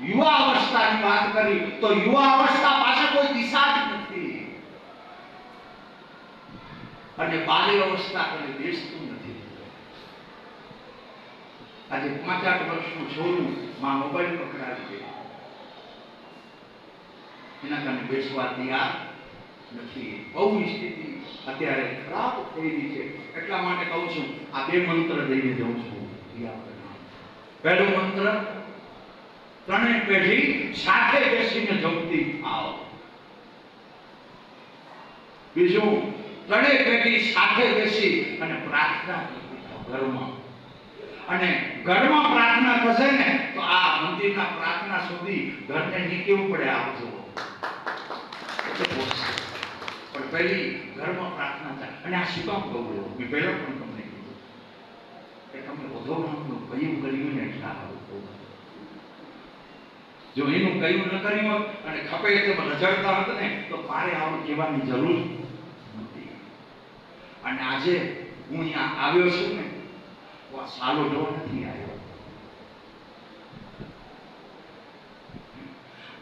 યુવા અવસ્થાની વાત કરી તો યુવા અવસ્થા પાછળ કોઈ દિશા જ નથી અને બાલ્ય અવસ્થા કોઈ બેસતું નથી. આજે 5-8 વર્ષનું છોરું માં મોબાઈલ પકડાવી દે એના કારણે બેસવા તૈયાર નથી. બહુ સ્થિતિ અત્યારે ખરાબ થઈ રહી છે. એટલા માટે કહું છું આ 2 મંત્ર દઈને જાઉં છું. પહેલો મંત્ર 3 પેઢી સાથે બેસીને જમતી આવો. બીજું 3 પેઢી સાથે બેસી અને પ્રાર્થના કરતી ઘરમાં. અને ઘરમાં પ્રાર્થના થશે ને તો આ મંદિરના પ્રાર્થના સુધી ઘરને નીકળવું પડે. આવજો પણ પહેલી ઘરમાં પ્રાર્થના થાય. અને આ શું કામ કહું? મેં પહેલા પણ તમને કીધું કે તમે ઓધોરામનું કયું કર્યું ને એટલા આવું. જો એનું કયું ન કર્યું હોત અને ખપે તેમ રજડતા હોત ને તો મારે આવું કહેવાની જરૂર નથી. અને આજે હું અહીંયા આવ્યો છું ને તો આ સાલો ડો નથી આવ્યો.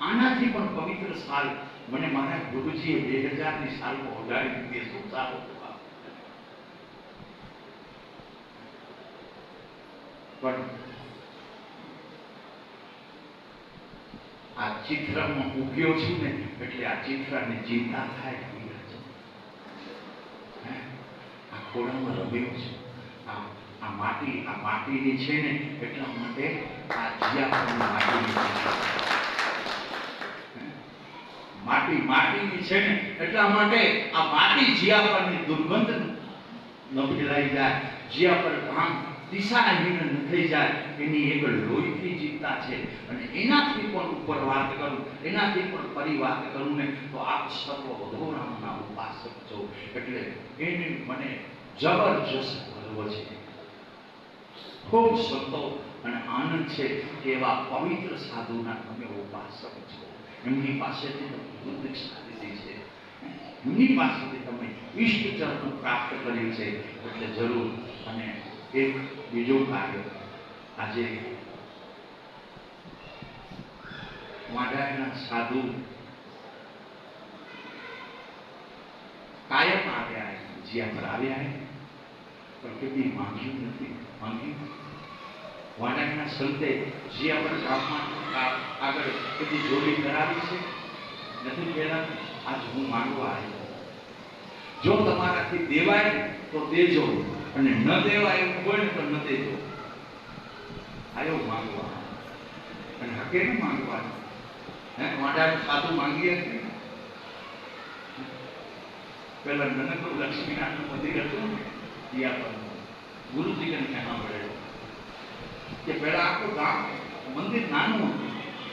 આનાથી પણ પવિત્ર સાલ મને મારા ગુરુજીએ 2000ની સાલમાં ઓગાળી દીધી. શું સારો પણ આ ચિત્રમાં ઉગ્યો છું ને એટલે આ ચિત્રને ચિંતા થાય. આ ખોડામાં રમ્યો છે. આ માટીની છે ને એટલા માટે આ જીયા પર માટીની છે ને એટલા માટે આ માટી જીયા પરની દુર્ગંધ ન ફેલાઈ જાય, જીયા પર કામ દિશાહીન ન થઈ જાય, એની એક લોહીથી ચિંતા છે. અને એનાથી પણ ઉપર વાત કરું, એનાથી પણ પરિવાદ કરું ને તો આપ સર્વ અઘોરામના ઉપાસક છો એટલે એને મને જબરજસ્ત ગર્વ છે, ખૂબ સંતોષ અને આનંદ છે કે એવા પવિત્ર સાધુના તમે ઉપાસક છો. એમની પાસેથી તમે બુદ્ધ દીક્ષા લીધી છે, એમની પાસેથી તમે ઈષ્ટચરણ પ્રાપ્ત કર્યું છે એટલે જરૂર. અને એક બીજું કાર્ય આજે વાડાના સાધુ કાયમ આવ્યા, જ્યાં પર આવ્યા પણ કદી માંગ્યું નથી. વાડાના સંતે જ્યાં પર કામમાં આગળ કદી જોડી કરાવી છે નથી પહેલા. આજ હું માંગવા આવ્યો, જો તમારાથી દેવાય તો દેજો અને ન દેવાય એવું હોય ને તો ન દેજો. આવ્યો માંગવા અને હકે ન માંગવાનું. વાડાનું સાધુ માંગીએ છીએ. પેલા નનકડું લક્ષ્મીનારાયણ મંદિર હતું ને ત્યાં પર ગુરુજી સાંભળેલું કે પેલા આખું ગામ મંદિર નાનું હતું,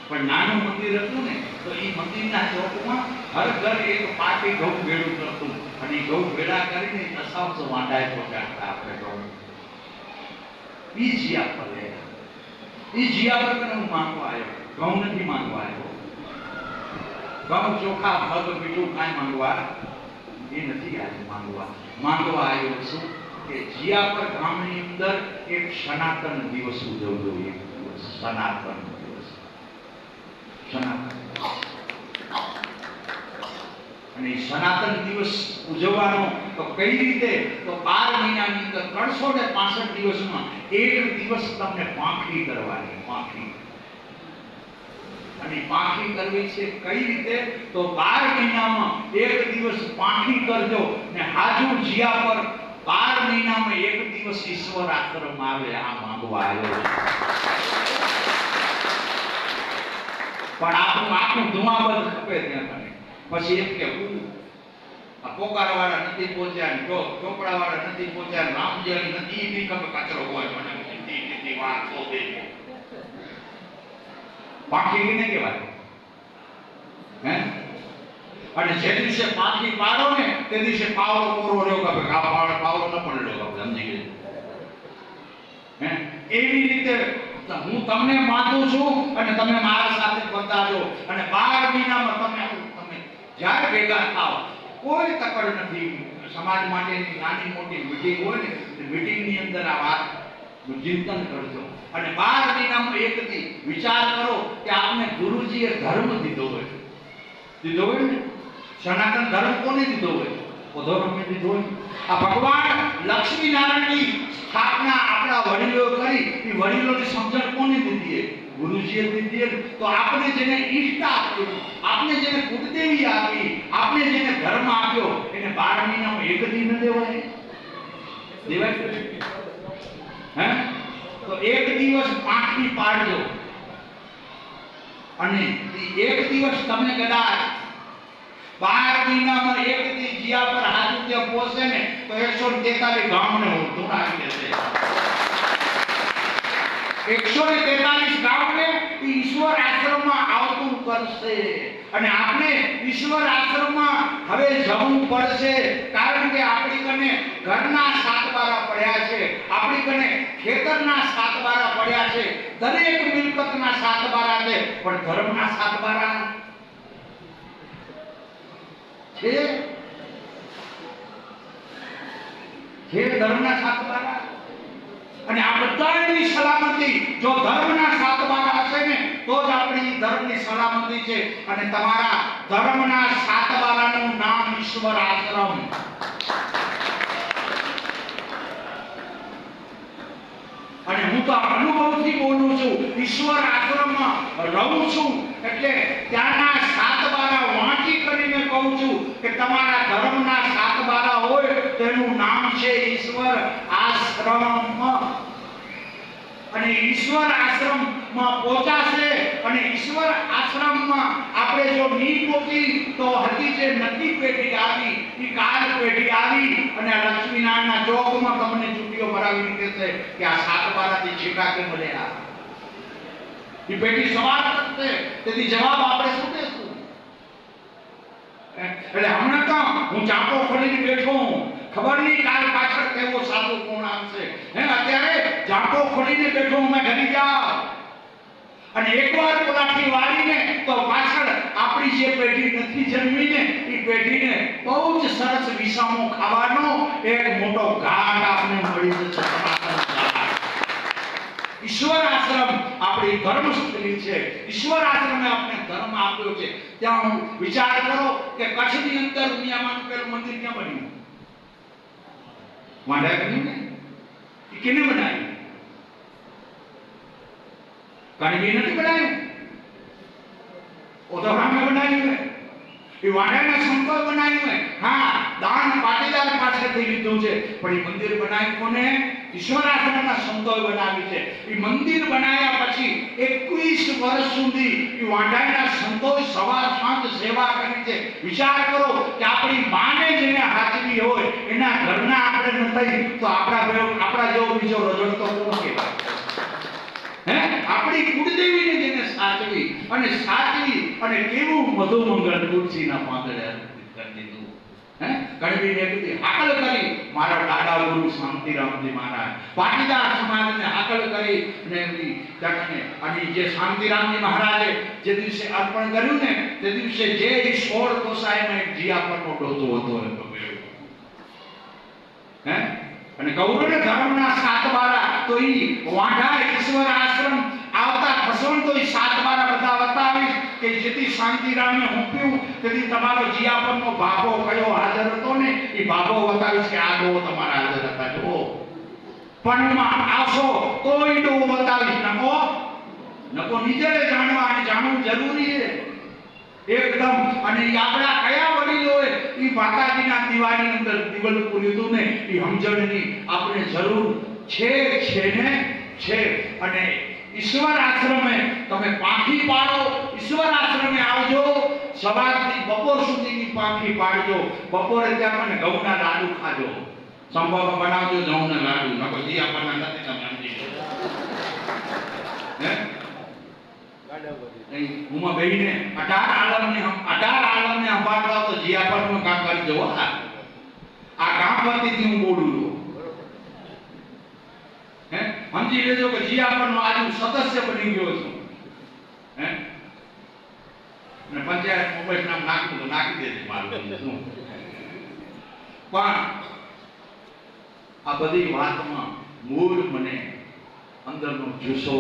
પણ નાનું મંદિર હતું ને તો એ મંદિરના ચોકમાં હર ઘર એક પાટી ઘઉં ભેળું કરતું અને એ ઘઉં ભેળા કરીને દશાંશ વાંડાએ પહોંચાડતા. આપણે ઘઉં એ જીયા પર લેતા. એ જીયા પર મને હું માંગવા આવ્યો, ઘઉં નથી માંગવા આવ્યો. ઘઉં ચોખા મગ મીઠું કાંઈ માંગવા એ નથી આજે માંગવા આવ્યો છું કે જીયા પર ગામની અંદર એક સનાતન દિવસ ઉજવવો. એક દિવસ સનાતન દિવસ, સનાતન. અને સનાતન દિવસ ઉજવવાનો તો કઈ રીતે? તો 12 મહિનાની અંદર 365 દિવસમાં એક દિવસ તમને પાંખી કરવાની. પાંખી અને પાંખી કરવી છે કઈ રીતે? તો 12 મહિનામાં એક દિવસ પાંખી કરજો ને હાજુ જીયા પર 12 મહિનામાં એક દિવસ ઈશ્વર આશ્રમ આવે. આ માંગવા આવ્યો છે. પણ આપણું આખું ધુમાબંધ ખપે ત્યાં મને. પછી એમ કે હું આ પોકારવાળા નથી પહોંચ્યા ને ચોપડાવાળા નથી પહોંચ્યા, રામજી નથી નહીં ખબર કચરો હોય મને સીધી વાત તો દે. પાંખી કેને કહેવાય? અને જે દિવસે પાંખી પાડો ને તે દિવસે પાવડો પૂરો રહ્યો કે પાવડો ન પણ રહ્યો. સમજી ગયું? એવી રીતે હું તમને માનું છું અને તમે મારા સાથે બંધાજો. અને 12 મહિનામાં તમે જ્યારે ભેગા થાવ કોઈ તકડ નથી. સમાજ માટેની નાની મોટી મીટિંગ હોય ને મીટિંગની અંદર આ વાત ચિંતન કરજો. અને 12 મહિનામાં એક દી વિચાર કરો કે આપને ગુરુજીએ ધર્મ દીધો હોય ને, સનાતન ધર્મ કોને દીધો હોય? ધર્મને દીધો હોય. આ ભગવાન લક્ષ્મીનારાયણની સ્થાપના આપણા વડીલો કરી, એ વડીલોની સમજણ કોને દીધી? ગુરુજીએ દીધી. તો આપણે જેને ઈષ્ટ આપ્યું, આપણે જેને કુળદેવી આપી, આપણે જેને ધર્મ આપ્યો એને 12 મહિનામાં એક દી ન દેવાય? દેવાય? તો એક દિવસ પાંખી પાડજો. અને એક દિવસ તમને કદાચ 12 મહિનામાં એક દી જીયા પર હાજુ ત્યાં પહોંચે ને તો 143 ગામને ઉધું આવી જશે. 143 ગામને ઈશ્વર આશ્રમમાં આવતું કરશે. અને આપણે ઈશ્વર આશ્રમમાં હવે જવું પડશે, કારણ કે આપણી કને ઘરના 7 બારા પડ્યા છે, આપણી કને ખેતરના 7 બારા પડ્યા છે, દરેક મિલકતના 7 બારા છે, પણ ધર્મના 7 બારા છે. ધર્મના 7 બારા. અને આ બધાની સલામતી જો ધર્મના 7 બારા હશે ને તો જ આપણી ધર્મની સલામતી છે. અને તમારા ધર્મના 7 બારાનું નામ ઈશ્વર આશ્રમ. અને હું તો અનુભવથી બોલું છું, ઈશ્વર આશ્રમમાં રહું છું એટલે ત્યાંના સાત બારા વાંચી કરીને કહું છું કે તમારા ધર્મના સાત બારા હોય તેનું નામ છે ઈશ્વર આશ્રમ. અને ઈશ્વર આશ્રમમાં પહોંચાશે અને ઈશ્વર આશ્રમમાં આપણે જો નહીં પહોંચી તો હજી જે નથી પેઢી આવી એ કાલ પેઢી આવી અને આ લક્ષ્મીનારાયણના ચોકમાં તમને ચૂંટીઓ ભરાવીને કહેશે કે આ સાત બારાથી છેટા કે મળ્યા. એ પેઢી સવાલ કરશે, તેથી જવાબ આપણે શું દેશું? એટલે હમણાં તો હું ચાંપો ખોલીને બેઠો હું, ખબર નહીં કાલ પાછળ કેવો સાધુ કોણ આવશે. અત્યારે ચાંપો ખોલીને બેઠો હું, મેં ઘરે જાઉં અને એકવાર કોલાઠી વાળીને તો પાછળ આપણી જે પેઢી નથી જન્મીને એ પેઢીને બહુ જ સરસ વિસામો ખાવાનો એક મોટો ઘાટ આપણે મળી જશે. ઈશ્વર આશ્રમ આપણી ધર્મસ્થળી છે. ઈશ્વર આશ્રમે આપણે ધર્મ આપ્યો છે. ત્યાં હું વિચાર કરો કે કચ્છની અંદર દુનિયામાં પેલું મંદિર ક્યાં બન્યું? વાંઢા બન્યું ને? એ કેને બનાવ્યું? કણબી નથી બનાવ્યું, ઓધોરામે બનાવ્યું ને, એ વાંઢાના સંતો બનાવ્યું ને. હા, દાન પાટીદાર પાસેથી લીધું છે, પણ એ મંદિર બનાવ્યું કોને? ઈશ્વર આશ્રમના સંતોએ બનાવ્યું છે. એ મંદિર બનાવ્યા પછી 21 વર્ષ સુધી એ વાંઢાના સંતોએ સવાર સાંજ સેવા કરી છે. વિચાર કરો કે આપણી માને જેને હાચવી હોય એના ઘરના આપણે નથી તો આપણા જેવો બીજો રજડતો કોણ કહેવાય? આપણી કુળદેવીને જેને સાચવી અને કેવું મધુમંગળ તુલસીના પાંદડે અર્પિત કરી દીધું. કણબીને કીધી હાકલ કરી મારા દાદા ગુરુ શાંતિરામજી મહારાજ, પાટીદાર સમાજને હાકલ કરી અને એમની જગને અને જે શાંતિરામજી મહારાજે જે દિવસે અર્પણ કર્યું ને તે દિવસે જે 16 કોસાઈમાં એક જીયાપરનો ડોતો હતો એ પકડ્યો. અને કૌરવ ધર્મના સાત બારા તો ઈ વાંઢા ઈશ્વર આશ્રમ આવતા ખસણ તો ઈ સાત બારા બધા બતાવીશ કે જેથી શાંતિરામને હુંપ્યું તેથી તમારો જીયાપરનો બાબો કયો હાજર હતો ને એ બાબો બતાવીશ કે આ ડો તમારા હાજર હતા. જો પણમાં આવશો તો ઈ ડો બતાવીશ. નકો નીચે જાણવા અને જાણવું જરૂરી છે એકદમ. અને આપણા કયા વડીલોએ ઈ માતાજીના દીવાની અંદર દીવલ પૂર્યું ને એ સમજણની આપણે જરૂર છે ને છે. અને ઈશ્વર આશ્રમે તમે પાંખી પાડો, ઈશ્વર આશ્રમે આવજો, સવારથી બપોર સુધીની પાંખી પાડજો. બપોરે ત્યાં મને ઘઉંના લાડુ ખાજો, સંભાવ બનાવજો ઘઉંના લાડુ. નકો જીયાપરના નથી તમે સમજી ઉમા બેહીને 18 આલમને સંભાળવા તો જીયાપરનું કામ કરી જવો. આ કામ પરથી હું બોલું છું. સમજી લેજો કે જીયાપરનો આજુ સદસ્ય બની ગયો છું. અને પંચાયત મોબાઈલ નામ નાખું તો નાખી દેજે મારું. પણ આ બધી વાતમાં મૂળ મને અંદરનો જુસ્સો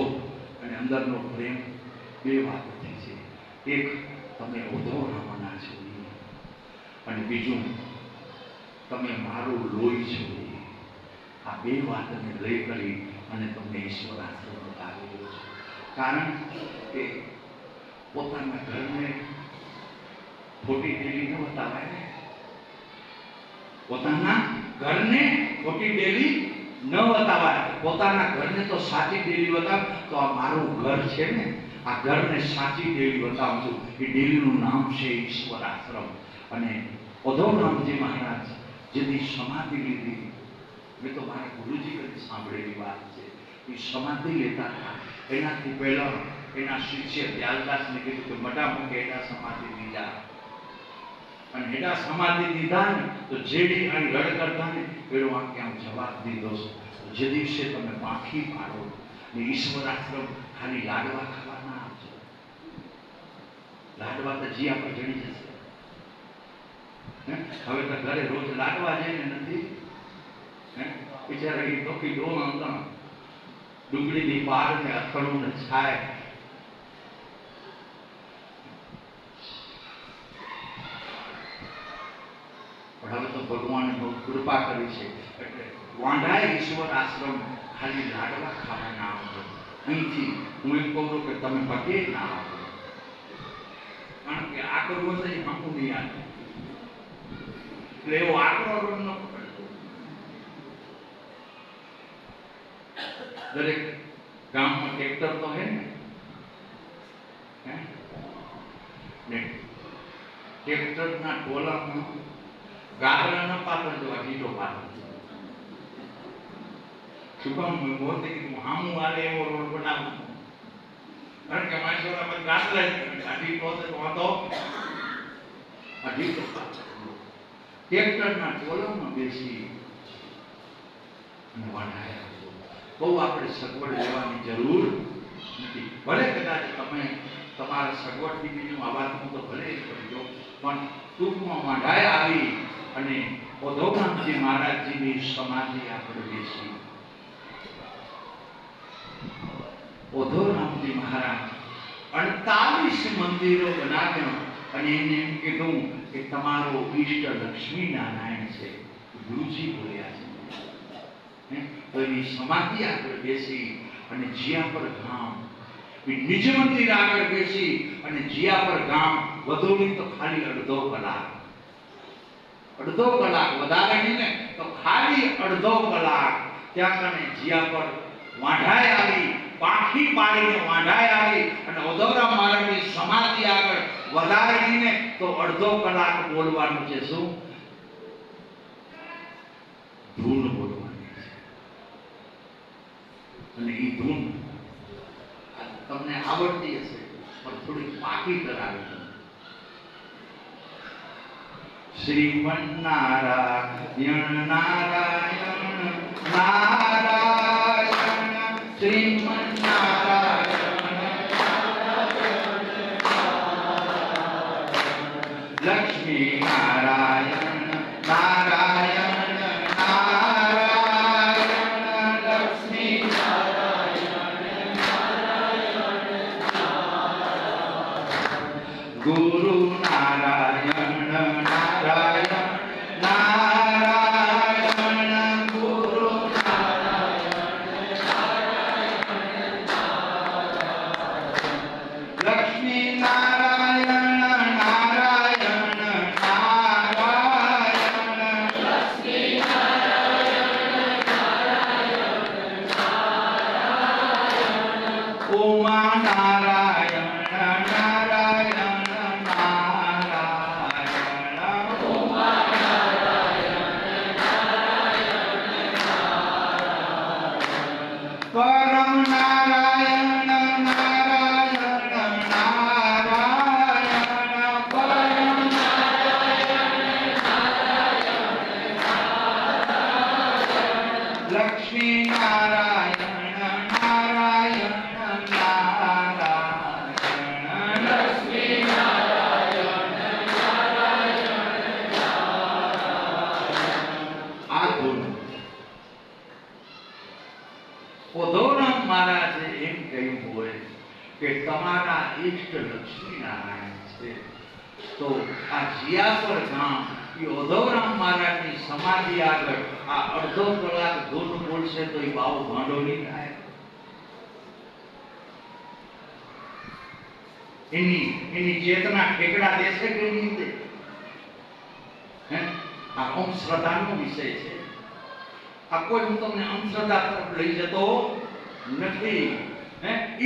અને અંદરનો પ્રેમ બે વાત થઈ છે. એક તમે ઉદ્ધવરામના છો અને બીજું તમે મારું લોહી છો. આ બે વાતને લઈ કરી અને તમને ઈશ્વર આશ્રમ બતાવેલો છે. કારણ કે પોતાના ઘરને ખોટી ડેલી ન બતાવાય ને, પોતાના ઘરને ખોટી ડેલી ન બતાવાય. પોતાના ઘરને તો સાચી ડેલી બતાવ. તો આ મારું ઘર છે ને, આ ઘરને સાચી ડેલી બતાવું છું. એ ડેલીનું નામ છે ઈશ્વર આશ્રમ. અને ઉદ્ધવરામજી મહારાજ જેની સમાધિ લીધી, મેં તો મારા ગુરુજી કદી સાંભળેલી વાત છે. એ સમાધિ લેતા હતા એનાથી પહેલા એના શિષ્ય દયાલદાસને કીધું કે મોટા મોટે એના સમાધિ લીધા. અને એના સમાધિ લીધા ને તો જેડી અને રડ કરતા ને પેલો વાક્ય આમ જવાબ દીધો. જે દિવસે તમે પાંખી પાડો ને ઈશ્વર આશ્રમ ખાલી લાડવા ખાવાના આપજો. લાડવા તો જીયા પર જડી જશે. હવે તો ઘરે રોજ લાડવા જઈને નથી. બિચારા એ ટોકી ડોમાં હતા, ડુંગળીની પાર ને અથડું ને છાય. પણ હવે તો ભગવાને બહુ કૃપા કરી છે એટલે વાંઢાએ ઈશ્વર આશ્રમ ખાલી લાડવા ખાવાના આવજો. અહીંથી હું એમ કહું છું કે તમે પગે ના આવો. આ કરવું છે હમું નહીં આવે એટલે એવો આકરો રોડ ન પકડતો. દરેક ગામમાં ટ્રેક્ટર તો હે ને ટ્રેક્ટરના ટોલામાં ગાગરા ન પાત્ર જો ઈટો પાત્ર. શું કામ મોદી કીધું હામું આલે એવો રોડ બનાવો, કારણ કે માણસોના બધા ગાગરા અઢીટો છે તો વાંધો અઢીટો પાત્ર. ટ્રેક્ટરના ટોલામાં બેસી વણાયા. બહુ આપણે સગવડ લેવાની જરૂર નથી. ભલે કદાચ તમે તમારા સગવડથી બીજું આ વાતનું તો ભલે કરજો, પણ ટૂંકમાં વાંઢાએ આવી અને ઓધોરામજી મહારાજજીની સમાધિ આપણે બેસી. ઓધોરામજી મહારાજ 48 મંદિરો બનાવ્યા અને એને એમ કીધું કે તમારો ઈષ્ટ લક્ષ્મી નારાયણ છે. ગુરુજી બોલ્યા છે તો એની સમાધિ આગળ બેસી અને જીયાપર ગામ નિજ મંદિર આગળ બેસી અને જીયાપર ગામ વધુ તો ખાલી અડધો કલાક વધારે નહીં ને તો ખાલી અડધો કલાક ત્યાં કને જીયાપર વાંઢાએ આવી, પાંખી પાડીને વાંઢાએ આવી અને ઓધવરામ મહારાજની સમાધિ આગળ વધારે નહીં ને તો અડધો કલાક બોલવાનું છે. શું? ધૂન બોલવાની છે. અને એ ધૂન તમને આવડતી હશે પણ થોડી પાકી કરાવી. શ્રીમન્નારાયણ નારાયણ નારાયણ શ્રીમન્નારાયણ લક્ષ્મી નારાયણ નારાયણ નારાયણ લક્ષ્મી ગુરુ નારાયણ નારાયણ નારાયણ ગુરુ નારાયણ લક્ષ્મી નારાયણ નારાયણ નારાયણ લક્ષ્મી નારાયણ ઉમા નારાયણ પરમ નારાયણ નારાયણ નારાયણ પરમ નારાયણ નારાયણ લક્ષ્મી નારાયણ નારાયણ નારાયણ લક્ષ્મી નારાયણ નારાયણ. આ ધૂન ઓધોરામ મહારાજે એમ કહ્યું હોય કે તમારા ઈષ્ટ લક્ષ્મી નારાયણ છે, તો આ જીયાપર ગામ એ ઓધોરામ મહારાજની સમાધિ આગળ આ અડધો કલાક ધૂન બોલશે તો એ બાવો ભાંડો નહીં થાય. એની ચેતના ઠેકડા દેશે કે નહીં દે? આ અંધશ્રદ્ધાનો વિષય છે. આ કોઈ હું તમને અંધશ્રદ્ધા તરફ લઈ જતો નથી.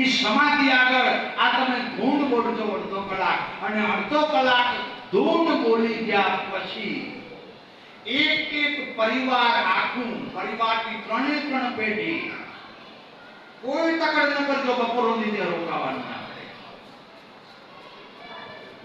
એ સમાધિ આગળ આ તમે ધૂન બોલજો અડધો કલાક અને અડધો કલાક ધૂન બોલી ગયા પછી એક પરિવાર આખું, પરિવારની 3 પેઢી કોઈ તકડ ન કરજો, બપોરો દીધે રોકાવાનું ના પડે,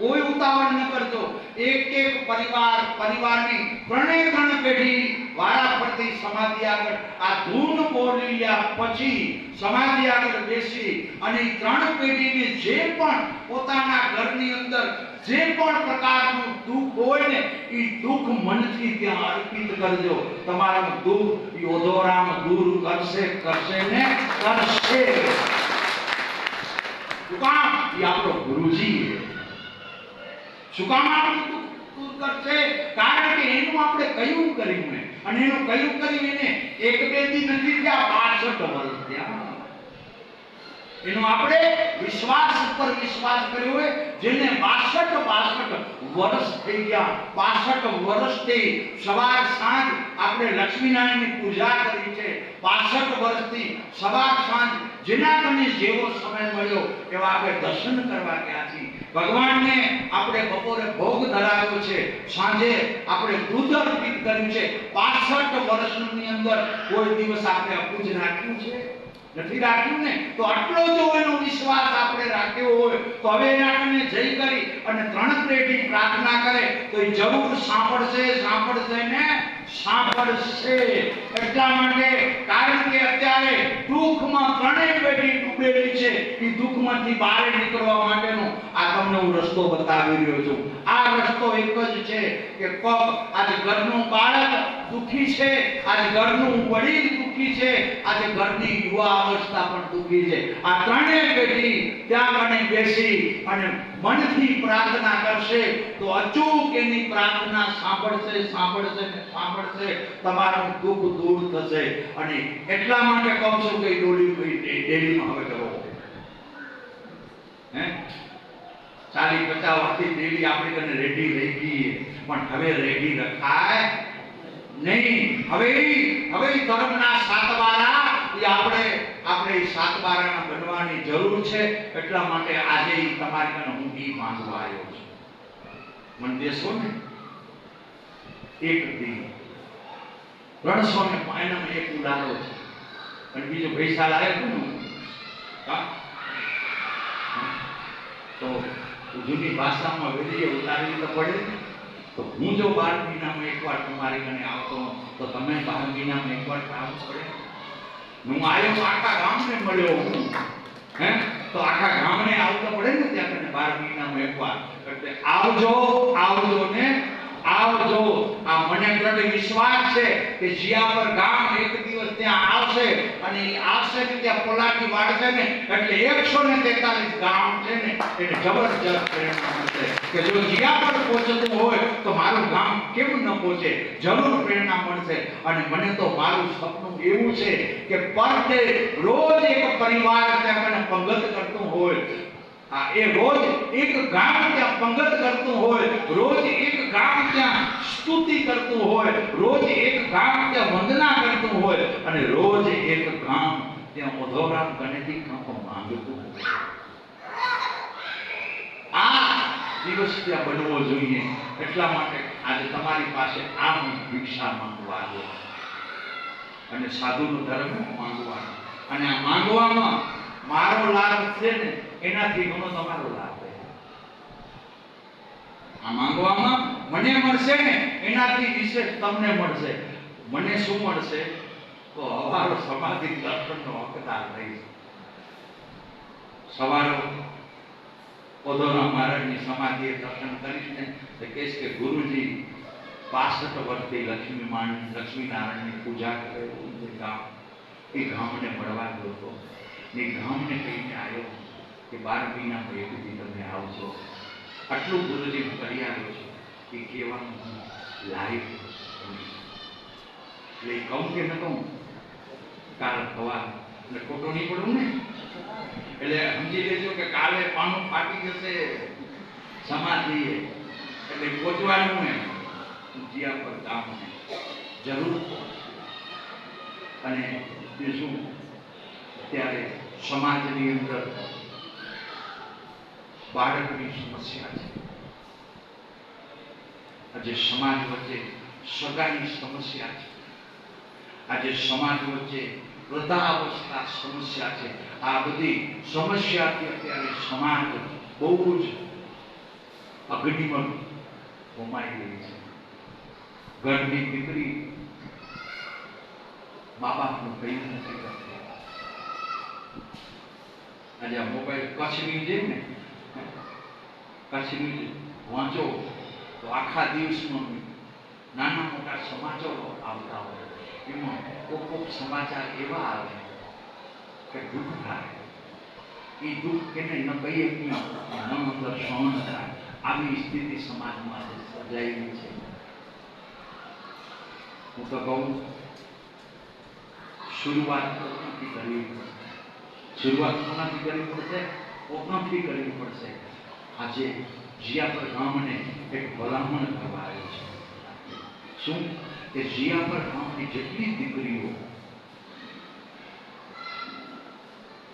કોઈ ઉતાવળ ન કરજો. એક પરિવારની 3 પેઢી વારા ફરતી સમાધિ આગળ આ ધૂન બોલ્યા પછી સમાધિ આગળ બેસી અને 3 પેઢીને જે પણ પોતાના ઘરની અંદર જે પણ પ્રકારનું દુઃખ હોય ને એ દુઃખ મનથી ત્યાં અર્પિત કરજો. તમારું દુઃખ ઓધોરામ દૂર કરશે ને કરશે. શું કામ? એ આપણો ગુરુજી છે. શું કામ આપણું દુઃખ દૂર કરશે? કારણ કે એનું આપણે કયું કર્યું ને, અને એનું કયું કર્યું એને 1-2 દી નથી થયા, 62 વર્ષ થયા. એનો આપણે વિશ્વાસ ઉપર વિશ્વાસ કર્યો હોય. જેને 62 વર્ષ થઈ ગયા, 62 વર્ષથી સવાર સાંજ આપણે લક્ષ્મીનારાયણની પૂજા કરી છે. 62 વર્ષથી સવાર સાંજ જેના તમને જેવો સમય મળ્યો એવા આપણે દર્શન કરવા ગયા છીએ. ભગવાનને આપણે બપોરે ભોગ ધરાવ્યો છે, સાંજે આપણે દૂધ અર્પિત કર્યું છે. 65 વર્ષની અંદર કોઈ દિવસ આપણે અપૂજ રાખ્યું છે? નથી રાખ્યું ને. તો આટલો જો એનો વિશ્વાસ આપણે રાખ્યો હોય તો હવે એનાને જઈ કરી અને 3 પેઢી પ્રાર્થના કરે તો એ જરૂર સાંભળશે ને સાંભળશે. એટલા માટે કારણ કે અત્યારે દુઃખમાં 3 પેઢી ડૂબેલી છે. એ દુઃખમાંથી બહાર નીકળવા માટેનો આ તમને હું રસ્તો બતાવી રહ્યો છું. આ રસ્તો એક જ છે કે આજે ઘરનું બાળક દુઃખી છે, આજે ઘરનું વડીલ દુઃખી છે, આજે ઘરની યુવા અવસ્થા પણ દુઃખી છે. આ 3 પેઢી ત્યાં મને બેસી અને મનથી પ્રાર્થના કરશે તો અચૂક એની પ્રાર્થના સાંભળશે. તમારું દુઃખ દૂર થશે. અને એટલા માટે કહું છું કે ડેલીમાં હવે કરો. 40-50 વર્ષથી ડેલી આપણે કને રેડી રહી ગઈ, પણ હવે રેડી રખાય નહીં. હવે ધર્મના 7 વારા આપણે 7 વારાના બનવાની જરૂર છે. એટલા માટે આજે તમારી કને હું ઈ માંગવા આવ્યો છું. મને દેશો ને એક દી 305 ઉડાડો છે અને બીજો પૈસા લાવ્યો ને તો જૂની ભાષામાં વેલીએ ઉતારવી તો પડે. તો હું જો 12 મહિનામાં એકવાર તમારી કને આવતો તો તમે 12 મહિનામાં એકવાર આવવું પડે. હું આવ્યો આખા ગામને મળ્યો હું, તો આખા ગામને આવવું પડે ને ત્યાં કને 12 મહિનામાં એકવાર. એટલે આવજો ને આવજો. આ મને દ્રઢ વિશ્વાસ છે કે જીયાપર ગામ એક દિવસ ત્યાં આવશે અને આવશે ને ત્યાં પોલાકી વાળશે ને એટલે 143 ગામ છે ને એને જબરજસ્ત પ્રેરણા મળશે કે જો જીયાપર પહોંચતું હોય તો મારું ગામ કેમ ન પહોંચે. જરૂર પ્રેરણા મળશે. અને મને તો મારું સપનું એવું છે કે પર ડે રોજ એક પરિવાર ત્યાં પંગત કરતું હોય, એ રોજ એક ગામ ત્યાં પંગત કરતું હોય, રોજ એક ગામ ત્યાં સ્તુતિ કરતું હોય, રોજ એક ગામ ત્યાં વંદના કરતું હોય અને રોજ એક ગામ ત્યાં ઓધોરામ ગણેથી કાંપો માંગતું હોય. આ દિવસ ત્યાં બનવો જોઈએ. એટલા માટે આજે તમારી પાસે આમ ભિક્ષા માંગવા આવ્યો અને સાધુનો ધર્મ માંગવાનો. અને આ માંગવામાં મારો લાભ છે ને એનાથી ઘણો તમારો લાભ છે. આ માંગવામાં મને મળશે ને એનાથી વિશેષ તમને મળશે. મને શું મળશે તો અમારો સમાધિ દર્શનનો હકદાર રહીશ. સવારે ઓધોરામ મહારાજની સમાધિએ દર્શન કરીશ ને તો કહીશ કે ગુરુજી 65 વર્ષથી લક્ષ્મીનારાયણની પૂજા કરે ગામ, એ ગામને મળવા ગયો હતો. એ ગામને કહીને આવ્યો કે 12 મહિનામાં એક દી તમે આવજો. આટલું ગુરુજી કરી આવ્યો છું એ કહેવાનું હું લાઈવ એટલે કહું કે ન કહું કાલ સવાર એટલે ખોટો નહીં પડું ને. એટલે સમજી લેજો કે કાલે પાનું ફાટી જશે સમાધિ એટલે પહોંચવાનું ને જીયા પર ગામને જરૂર. અને બીજું ત્યારે સમાજની અંદર બાળકની સમસ્યા છે. આજે સમાજ વચ્ચે સગાની સમસ્યા છે. આજે સમાજ વચ્ચે વૃદ્ધાવસ્થા સમસ્યા છે. આ બધી સમસ્યાથી અત્યારે સમાજ બહુ જ અગ્નિમાં હોમાઈ ગઈ છે. ઘરની દીકરી મા બાપનું કઈ નથી કરતી. આજે આ મોબાઈલ કચ્છની છે ને, કચ્છની વાંચો તો આખા દિવસમાં નાના મોટા સમાચારો આવતા હોય. એમાં કોક સમાચાર એવા આવે કે દુઃખ થાય. એ દુઃખ કેને ન કહીએ ન અંદર સહન થાય. આવી સ્થિતિ સમાજમાં સર્જાયેલી છે. હું તો કહું શરૂઆત નથી કરવી. શરૂઆત કોનાથી કરવી પડશે? પોતાથી કરવી પડશે. આજે જીયાપર ગામને એક ભલામણ કરવા આવ્યો છે. શું કે જીયાપર ગામની જેટલી દીકરીઓ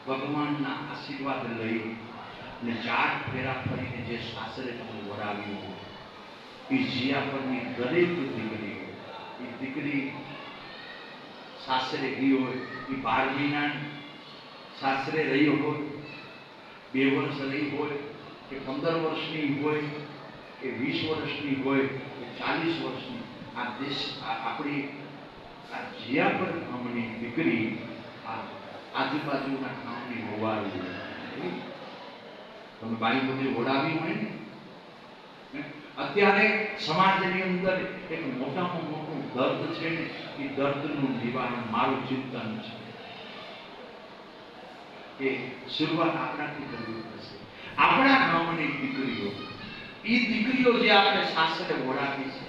ભગવાનના આશીર્વાદ લઈ ને 4 ફેરા ફરીને જે સાસરે તમે વળાવ્યું, એ જીયાપરની દરેક દીકરીઓ, એ દીકરી સાસરે ગઈ હોય, એ 12 મહિના સાસરે રહી હોય, 2 વર્ષ રહી હોય, કે 15 વર્ષની હોય, કે 20 વર્ષની હોય, કે 40 વર્ષની, આ દેશ આપણી આ જીયાપર ગામની દીકરી આજુબાજુના ગામની હોવાવી, તમે બાઈ બધી ઓડાવી હોય ને. અત્યારે સમાજની અંદર એક મોટામાં મોટું દર્દ છે ને, એ દર્દનું નિવારણ મારું ચિંતન છે કે શરૂઆત આપણાથી કરવી પડશે. આપણા ગામની દીકરીઓ, એ દીકરીઓ જે આપણે સાસરે ઓળાવી છે,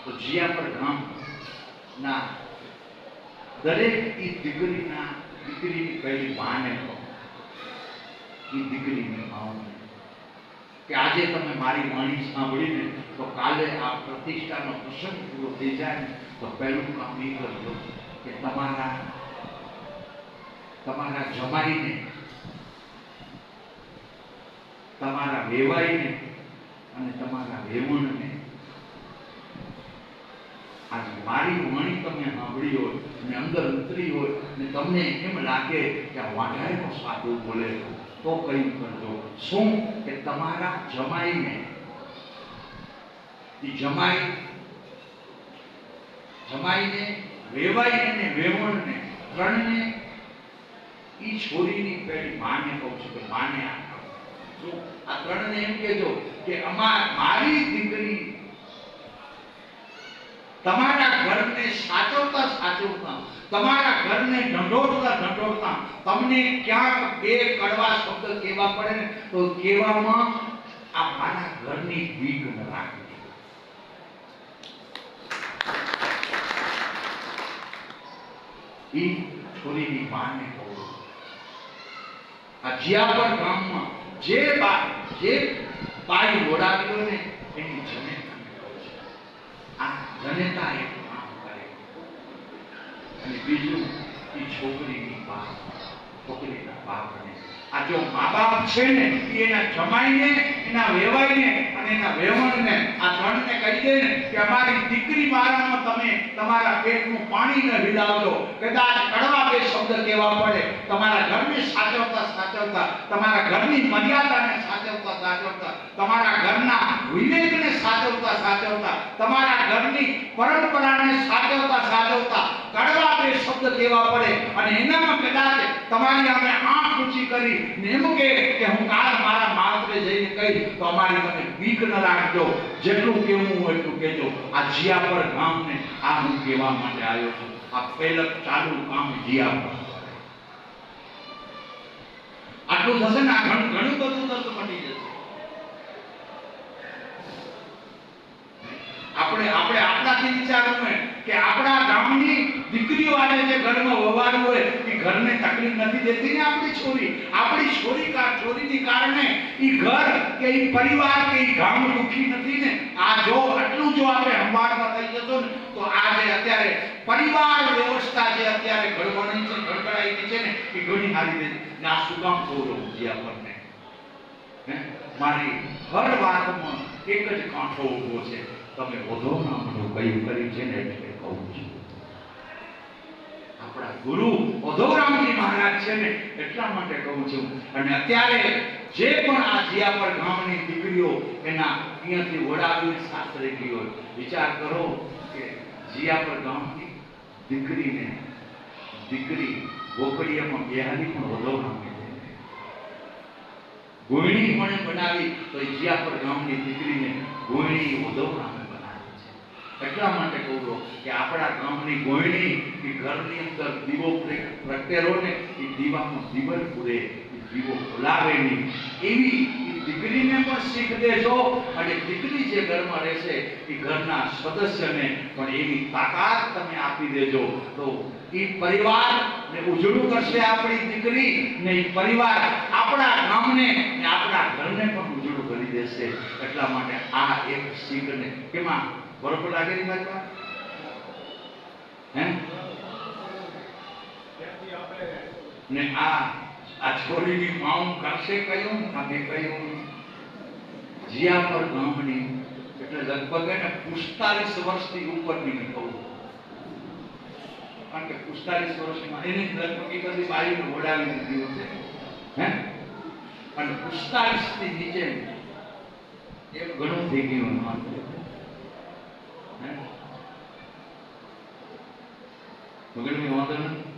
તો જીયાપર ગામના દરેક એ દીકરીની પહેલી માને કહો, એ દીકરીની માઓને કે આજે તમે મારી વાણી સાંભળીને તો કાલે આ પ્રતિષ્ઠાનો પ્રસંગ પૂરો થઈ જાય ને તો પહેલું કામ એ કરજો કે તમારા જમાઈને, તમારા વેવાઈને અને તમારા વેવણને આજે મારી વાણી તમે સાંભળી હોય અને અંદર ઉતરી હોય ને તમને એમ લાગે કે આ વાંઢાઈનો સાધુ બોલે તો કઈ કરજો. શું કે તમારા જમાઈને, જમાઈને, વેવાઈને ને વેવણને ત્રણને ઈ છોરીની પેલી માને કહું છું કે માને આ ત્રણને એમ કહેજો કે મારી દીકરી તમારા ઘરને સાચવતા, તમારા ઘરને ઢંઢોળતા તમને ક્યાંક 2 કડવા શબ્દ કહેવા પડે ને તો કહેવામાં આ મારા ઘરની બીક ન રાખવી. ઈ છોરીની માને કહું. આ જીયાપર ગામમાં જે બાઈ ઓડાવ્યો ને એની જનેતાને કહું છું. આ જનેતા એક કામ કરે. અને બીજું એ છોકરીના બાપને, આ જો મા બાપ છે ને એના જમાઈને, એના વેવાઈને અને એના વેવણને, આ ત્રણને કહી દે ને કે અમારી દીકરી મારામાં તમે તમારા પેટનું પાણી ન હિલાવજો. કદાચ કડવા 2 શબ્દ કહેવા પડે, તમારા ઘરને સાચવતા, તમારા ઘરની મર્યાદાને સાચવતા, તમારા ઘરના વિવેકને સાચવતા, તમારા ઘરની પરંપરાને સાચવતા કડવા 2 શબ્દ કહેવા પડે અને એનામાં કદાચ તમારી અમે આંખ ઊંચી કરી ને એમ કે હું કાલ મારા માત્રે જઈને કહી તો અમારી તમે બીક ન રાખજો. જેટલું કહેવું હોય એટલું કહેજો. આ જીયાપર ગામને આ હું કહેવા માટે આવ્યો છું. આ પહેલું ચાલુ કામ જીયાપર. આટલું થશે ને આ ઘણું બધું દર્દ મટી જશે. આપણે આપણાથી વિચારવું કે આપણા ગામની દીકરીઓ આજે જે ઘરમાં વવારું હોય એ ઘરને તકલીફ નથી દેતી ને આપણી છોરીની કારણે એ ઘર કે એ પરિવાર કે એ ગામ દુખી નથી ને. આ જો આટલું જો આપણે સંભાળવા થઈ જતો ને તો આજે અત્યારે પરિવાર વ્યવસ્થા જે અત્યારે ગડબડાઈ છે ને એ ઘણી સારી છે. ને આ શું કામ કહું રહું જીયાપરને, મારી હર વાતમાં એક જ કાંઠો ઊભો છે. તમે વધો નામનું કયું કરી છે ને એટલે કહું છું. આપણા ગુરુ ઓધોરામજી મહારાજ છે ને એટલા માટે કહું છું. અને અત્યારે જે પણ આ જીયાપર ગામની દીકરીઓ એના અહીંયાથી વડાવીને સાસરે ગઈ હોય, વિચાર કરો કે જીયાપર ગામની દીકરી ગોકળિયામાં બેહાલી પણ ઓધોરામની ગોયણી પણ બનાવી તો જીયાપર ગામની દીકરીને ગોયણી ઓધોરામે એટલા માટે કહું છું કે આપણા ગામની ગોયણી એ ઘરની અંદર દીવો પ્રગટેલો ને એ દીવામાં દીવલ પૂરે, એ દીવો ભૂલાવે નહીં એવી દીકરીને પણ શીખ દેજો અને દીકરી જે ઘરમાં રહેશે એ ઘરના સદસ્યને પણ એવી તાકાત તમે આપી દેજો તો એ પરિવારને ઉજળું કરશે આપણી દીકરી ને એ પરિવાર આપણા ગામને ને આપણા ઘરને પણ ઉજળું કરી દેશે. એટલા માટે આ એક શીખને કેમાં બરોબર લાગેલી મારી વાત હે ને આ છોરીની માઉં કરશે કયું અમે કયું જીયા પર ગામની એટલે લગભગ એને 45 વર્ષથી ઉપરની કહું કારણ કે 45 વર્ષમાં એને લગભગ એ બધી બારીને ઓડાવી દીધી હશે હે અને 45 થી નીચે એ ઘણું થઈ ગયું હે મગજની વાંધો નથી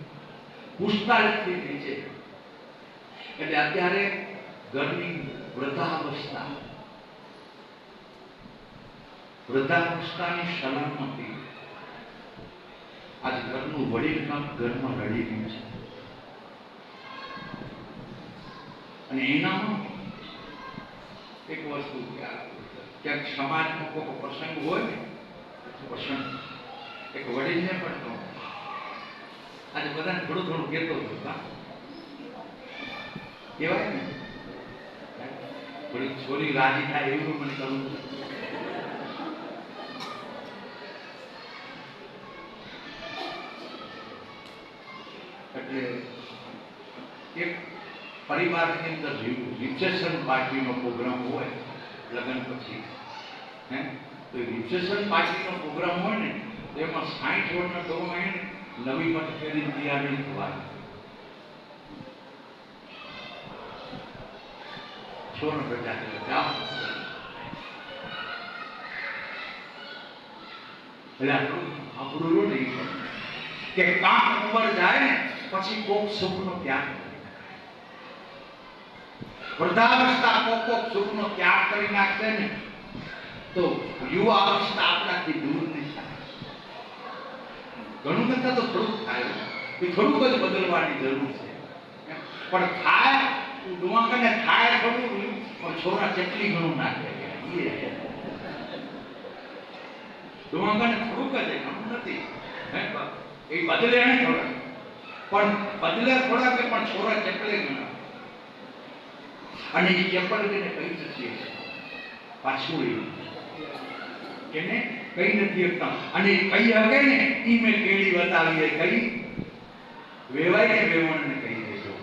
45 થી નીચે એટલે અત્યારે ઘરની વૃદ્ધાવસ્થાની સલામતી આજ ઘરનું વડીલકામ ઘરમાં રડી ગયું છે અને એનામાં એક વસ્તુ ક્યાંક સમાજનો કોઈ પ્રસંગ હોય ને પ્રસંગ એક વડીલને પણ કહું આજે બધાને થોડું થોડું કહેતો હતો કહેવાય ને થોડી છોરી રાજી થાય એવું મને કરવું એટલે એક પરિવારની અંદર રિસેપ્શન પાર્ટીનો પ્રોગ્રામ હોય લગ્ન પછી હે તો રિસેપ્શન પાર્ટીનો પ્રોગ્રામ હોય ને એમાં 60 વર્ષના દોમાં નવી મત ફેરી તૈયારી થવાની છોડ બેટા જાઓ એટલે આપણું નહીં કે કામ ઉપર જાય ને પછી કોક સુખનો ત્યાગ વૃદ્ધાવસ્થા કોક સુખનો ત્યાગ કરી નાખશે ને તો યુવા અવસ્થા આપણાથી દૂર નહીં થાય. ઘણું કરતા તો થોડુંક થાય એ થોડુંક જ બદલવાની જરૂર છે પણ થાય ડુમાકાને થાય થોડું પણ છોરા કેટલી ઘણું નાખે ડુમાકાને થોડુંક જ ઘણું નથી એ બદલે ને થોડા પણ બદલે થોડા કે પણ છોરા ચપલે ઘણા અને એ ચપલ તેને કહી શકીએ પાછું એને કઈ નથી શકતા અને કઈ હકે ને ઈ મેં કેળી બતાવી કઈ વેવાય ને વેવણને કહી દેજો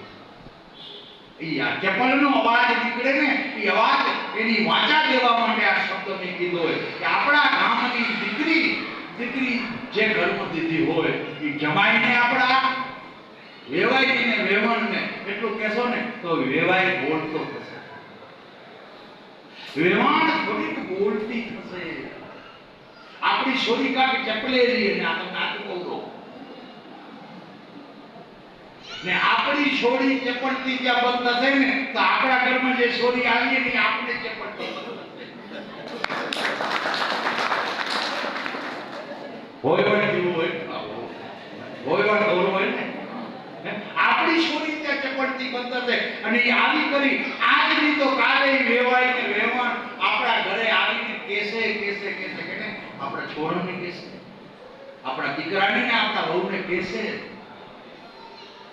એ આ ચપલનો અવાજ નીકળે ને એ અવાજ એની વાચા દેવા માટે આ શબ્દ મેં કીધો હોય કે આપણા ગામની દીકરી જે ઘરમાં દીધી હોય એ જમાઈને આપણા વેવાઈને વેવણને એટલું કહેશો ને તો વેવાય બોલતો થશે વેવાણ થોડીક બોલતી થશે. આપણી છોરી કાંક ચપલેલી અને આ તમને આટલું કહું ને આપણી છોરી ચપળતી જ્યાં બંધ થશે ને તો આપણા ઘરમાં જે છોરી આવીએ ને આપણે ચપળતી હોય જેવું હોય ગૌરવ હોય ને આપણી છોરી ત્યાં ચપળતી બંધ થશે અને એ આવી કરી આજની તો કાલે વેવાય ને વેવાણ આપણા ઘરે આવીને કેસે કે આપણા છોરાને કહેશે આપણા દીકરાને ને આપણા વહુને કહેશે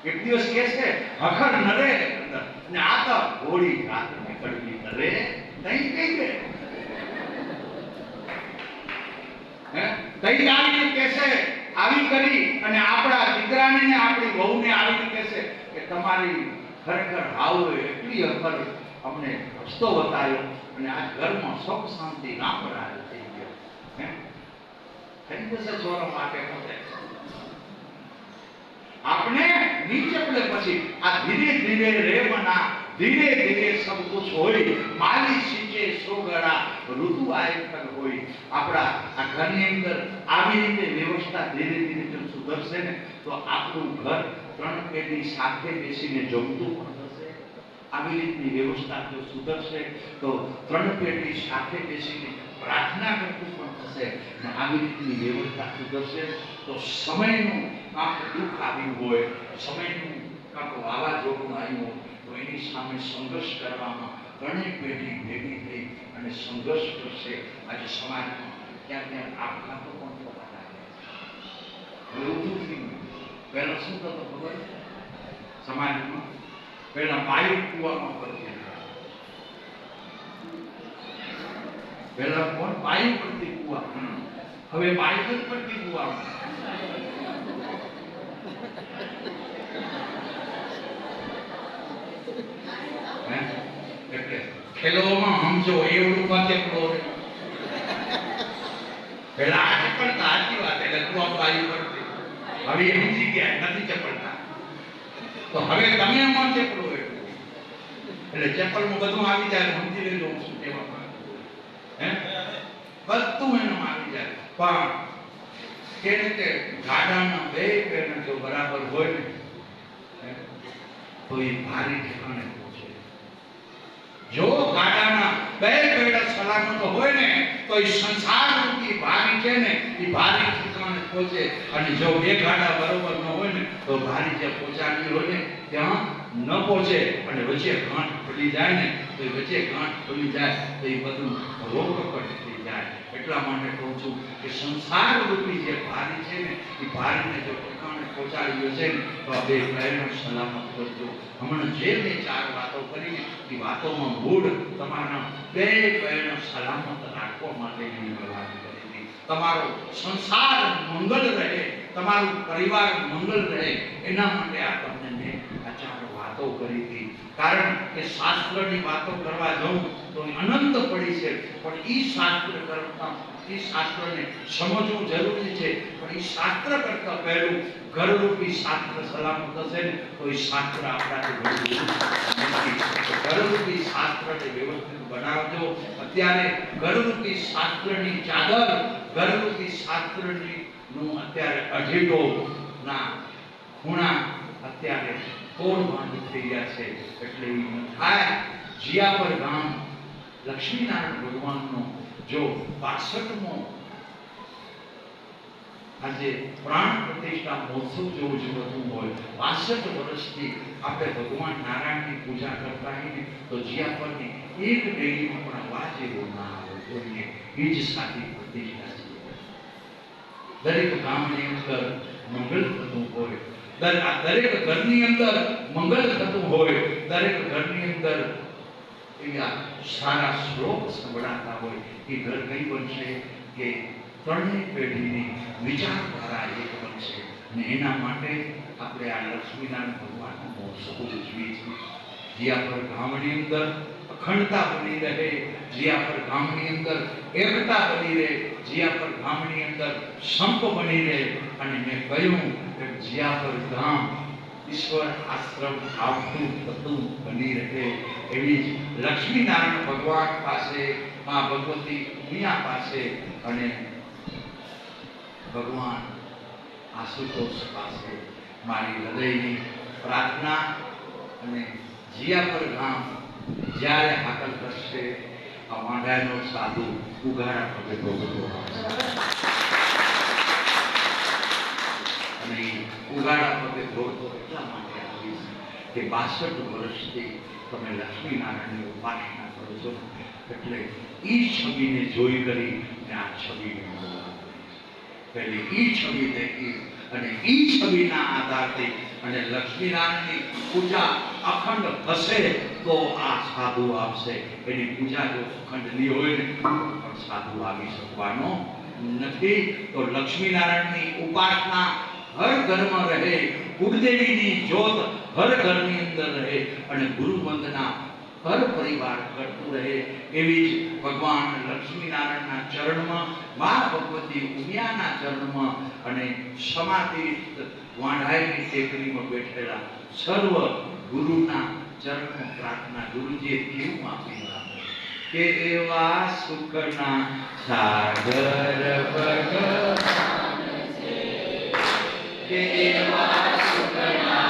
એક દિવસ કહેશે હખર નરે ને આ તો હોળી રાત ને કડવી નરે નહીં કઈ દે હે તઈ આવીને કહેશે આવી કરી અને આપણા દીકરાને ને આપણી વહુને આવીને કહેશે કે તમારી ખરેખર હાવ એટલી હખર અમને રસ્તો બતાવ્યો અને આ ઘરમાં સુખ શાંતિ ના પડાય થઈ ગયો હે થઈ જશે છોરા માટે પોતે આપણે નીચે પડે પછી આ ધીરે ધીરે રેવના ધીરે ધીરે સબ કુછ હોય માલી સીચે સોગડા ઋતુ આય તક હોય આપણા આ ઘરની અંદર આવી રીતે વ્યવસ્થા ધીરે ધીરે જો સુધરશે ને તો આપણું ઘર 3 પેઢી સાથે બેસીને જમતું પણ થશે. આવી રીતની વ્યવસ્થા જો સુધરશે તો 3 પેઢી સાથે બેસીને પ્રાર્થના કરતું પણ થશે અને આવી રીતની વ્યવસ્થા સુધરશે તો સમયનું કાંક દુઃખ આવ્યું હોય સમયનું કાંક વાવાઝોડું આવ્યું હોય તો એની સામે સંઘર્ષ કરવામાં ત્રણેય પેઢી ભેગી થઈ અને સંઘર્ષ કરશે. આજે સમાજમાં ક્યાં ક્યાં આપઘાતો પણ થતા લાગ્યા છે. હવે ઊભું થયું. પહેલા શું થતો ખબર છે? સમાજમાં પહેલા બાયું કૂવામાં પડતી, પહેલા કોણ બાયું પડતી કૂવા, હવે બાયું જ પડતી કૂવામાં. એટલે ખેલોમાં સમજો એવડું વાતે પેલા આ ચપળતા સાચી વાત, એટલે કૂવા બાયું પડતી. હવે સમજી ગયા નથી ચપળતા, તો હવે તમે એમાં ચપલો એટલે ચપ્પલમાં બધું આવી જાય. સમજી લેજો હું શું કહેવા માંગુ. બધું એનું આવી જાય. પણ કે રીતે ગાડાના બે પેર જો બરાબર હોય ને તો એ ભારી ઠેકાણે પહોંચે. જો ગાડાના બે પેડા સલામત હોય ને તો એ સંસાર રૂપી ભારી છે ને એ ભારી ઠેકાણે પહોંચે. અને જો બે ગાડા બરોબર ન હોય ને તો ભારી જે પહોંચાડી હોય ને ત્યાં ન પહોંચે. અને વચ્ચે ગાંઠ ખુલી જાય ને તો એ વચ્ચે ગાંઠ ખુલી જાય તો એ બધું રોકકટ થઈ જાય. એટલા માટે કહું છું કે સંસાર રૂપી જે ભારી છે ને એ ભારીને જો ઠેકાણે પહોંચાડ્યો છે ને તો આ બે પહેરનો સલામત કરજો. હમણાં જે મેં ચાર વાતો કરીને એ વાતોમાં મૂળ તમારા બે પહેરનો સલામત રાખવા માટેની વાત કરી હતી. તમારો સંસાર મંગળ રહે, તમારું પરિવાર મંગળ રહે, એના માટે આ તમને મેં આ ચાર વાતો કરી હતી. કારણ કે શાસ્ત્રની વાતો કરવા જાઉં તો અનંત પડી છે, પણ એ શાસ્ત્ર કરતા એ શાસ્ત્રને સમજવું જરૂરી છે. પણ એ શાસ્ત્ર કરતા પહેલું ઘરરૂપી શાસ્ત્ર સલામત હશે ને તો એ શાસ્ત્ર આપણાથી ઘરરૂપી શાસ્ત્રને વ્યવસ્થિત બનાવજો. અત્યારે ઘરરૂપી શાસ્ત્રની ચાદર, ઘરરૂપી શાસ્ત્રની નું અત્યારે અઢેડો ના ખૂણા અત્યારે તોડમાડ થઈ ગયા છે. એટલે એ થાય જીયાપર ગામ લક્ષ્મીનારાયણ ભગવાનનો જો 62મો આજે પ્રાણ પ્રતિષ્ઠા મહોત્સવ જેવું જ બધું હોય, 62 વર્ષથી આપણે ભગવાન નારાયણની પૂજા કરતા હોઈએ તો જીયાપરની એક ડેલીમાં પણ અવાજ એવો ના આવવો જોઈએ. એ જ સાચી પ્રતિષ્ઠા છે. દરેક ગામની અંદર મંગળ થતું હોય, દરેક ઘરની અંદર મંગળ થતું હોય, દરેક ઘરની અંદર એવા સારા શ્લોક સંભળાતા હોય. એ ઘર કઈ બનશે કે ત્રણેય પેઢીની વિચારધારા એક બનશે. અને એના માટે આપણે આ લક્ષ્મીનારાયણ ભગવાનનો મહોત્સવ ઉજવીએ છીએ. જીયાપર ગામની અંદર અખંડતા બની રહે, જીયાપર ગામની અંદર એકતા બની રહે, જીયાપર ગામની અંદર સંપ બની રહે. અને મેં કહ્યું કે જીયાપર ગામ ઈશ્વર આશ્રમ આવતું થતું બની રહે એવી જ લક્ષ્મીનારાયણ ભગવાન પાસે, મા ભગવતી ઉમિયા પાસે અને ભગવાન આશુતોષ પાસે મારી હૃદયની પ્રાર્થના. અને જીયાપર ગામ જ્યારે હાકલ કરશે આ વાંઢાનો સાધુ ઉઘાડા પગે ભોગવતો અને ઉઘાડા પગે ભોગવતો એટલા માટે આવીશ કે 62 વર્ષથી તમે લક્ષ્મીનારાયણની ઉપાસના કરો છો. એટલે એ છબીને જોઈ કરી આ છબીને પહેલી એ છબી દેખી અને એ છબીના આધારથી અને લક્ષ્મીનારાયણની પૂજા અખંડ હશે તો આ સાધુ આવશે. એની પૂજા જો અખંડની હોય ને પણ સાધુ આવી શકવાનો નથી. તો લક્ષ્મીનારાયણની ઉપાસના હર ઘરમાં રહે, કુળદેવીની જ્યોત હર ઘરની અંદર રહે અને ગુરુ વંદના હર પરિવાર કરતું રહે એવી જ ભગવાન લક્ષ્મીનારાયણના ચરણમાં, મા ભગવતી ઉમિયાના ચરણમાં અને સમાધિ વાંઢાઈની ટેકરીમાં બેઠેલા સર્વ ગુરુના ચરણમાં પ્રાર્થના. ગુરુજીએ કેવું આપેલા કે એવા સુખના સાગર ભગવાન છે, કે એવા સુખના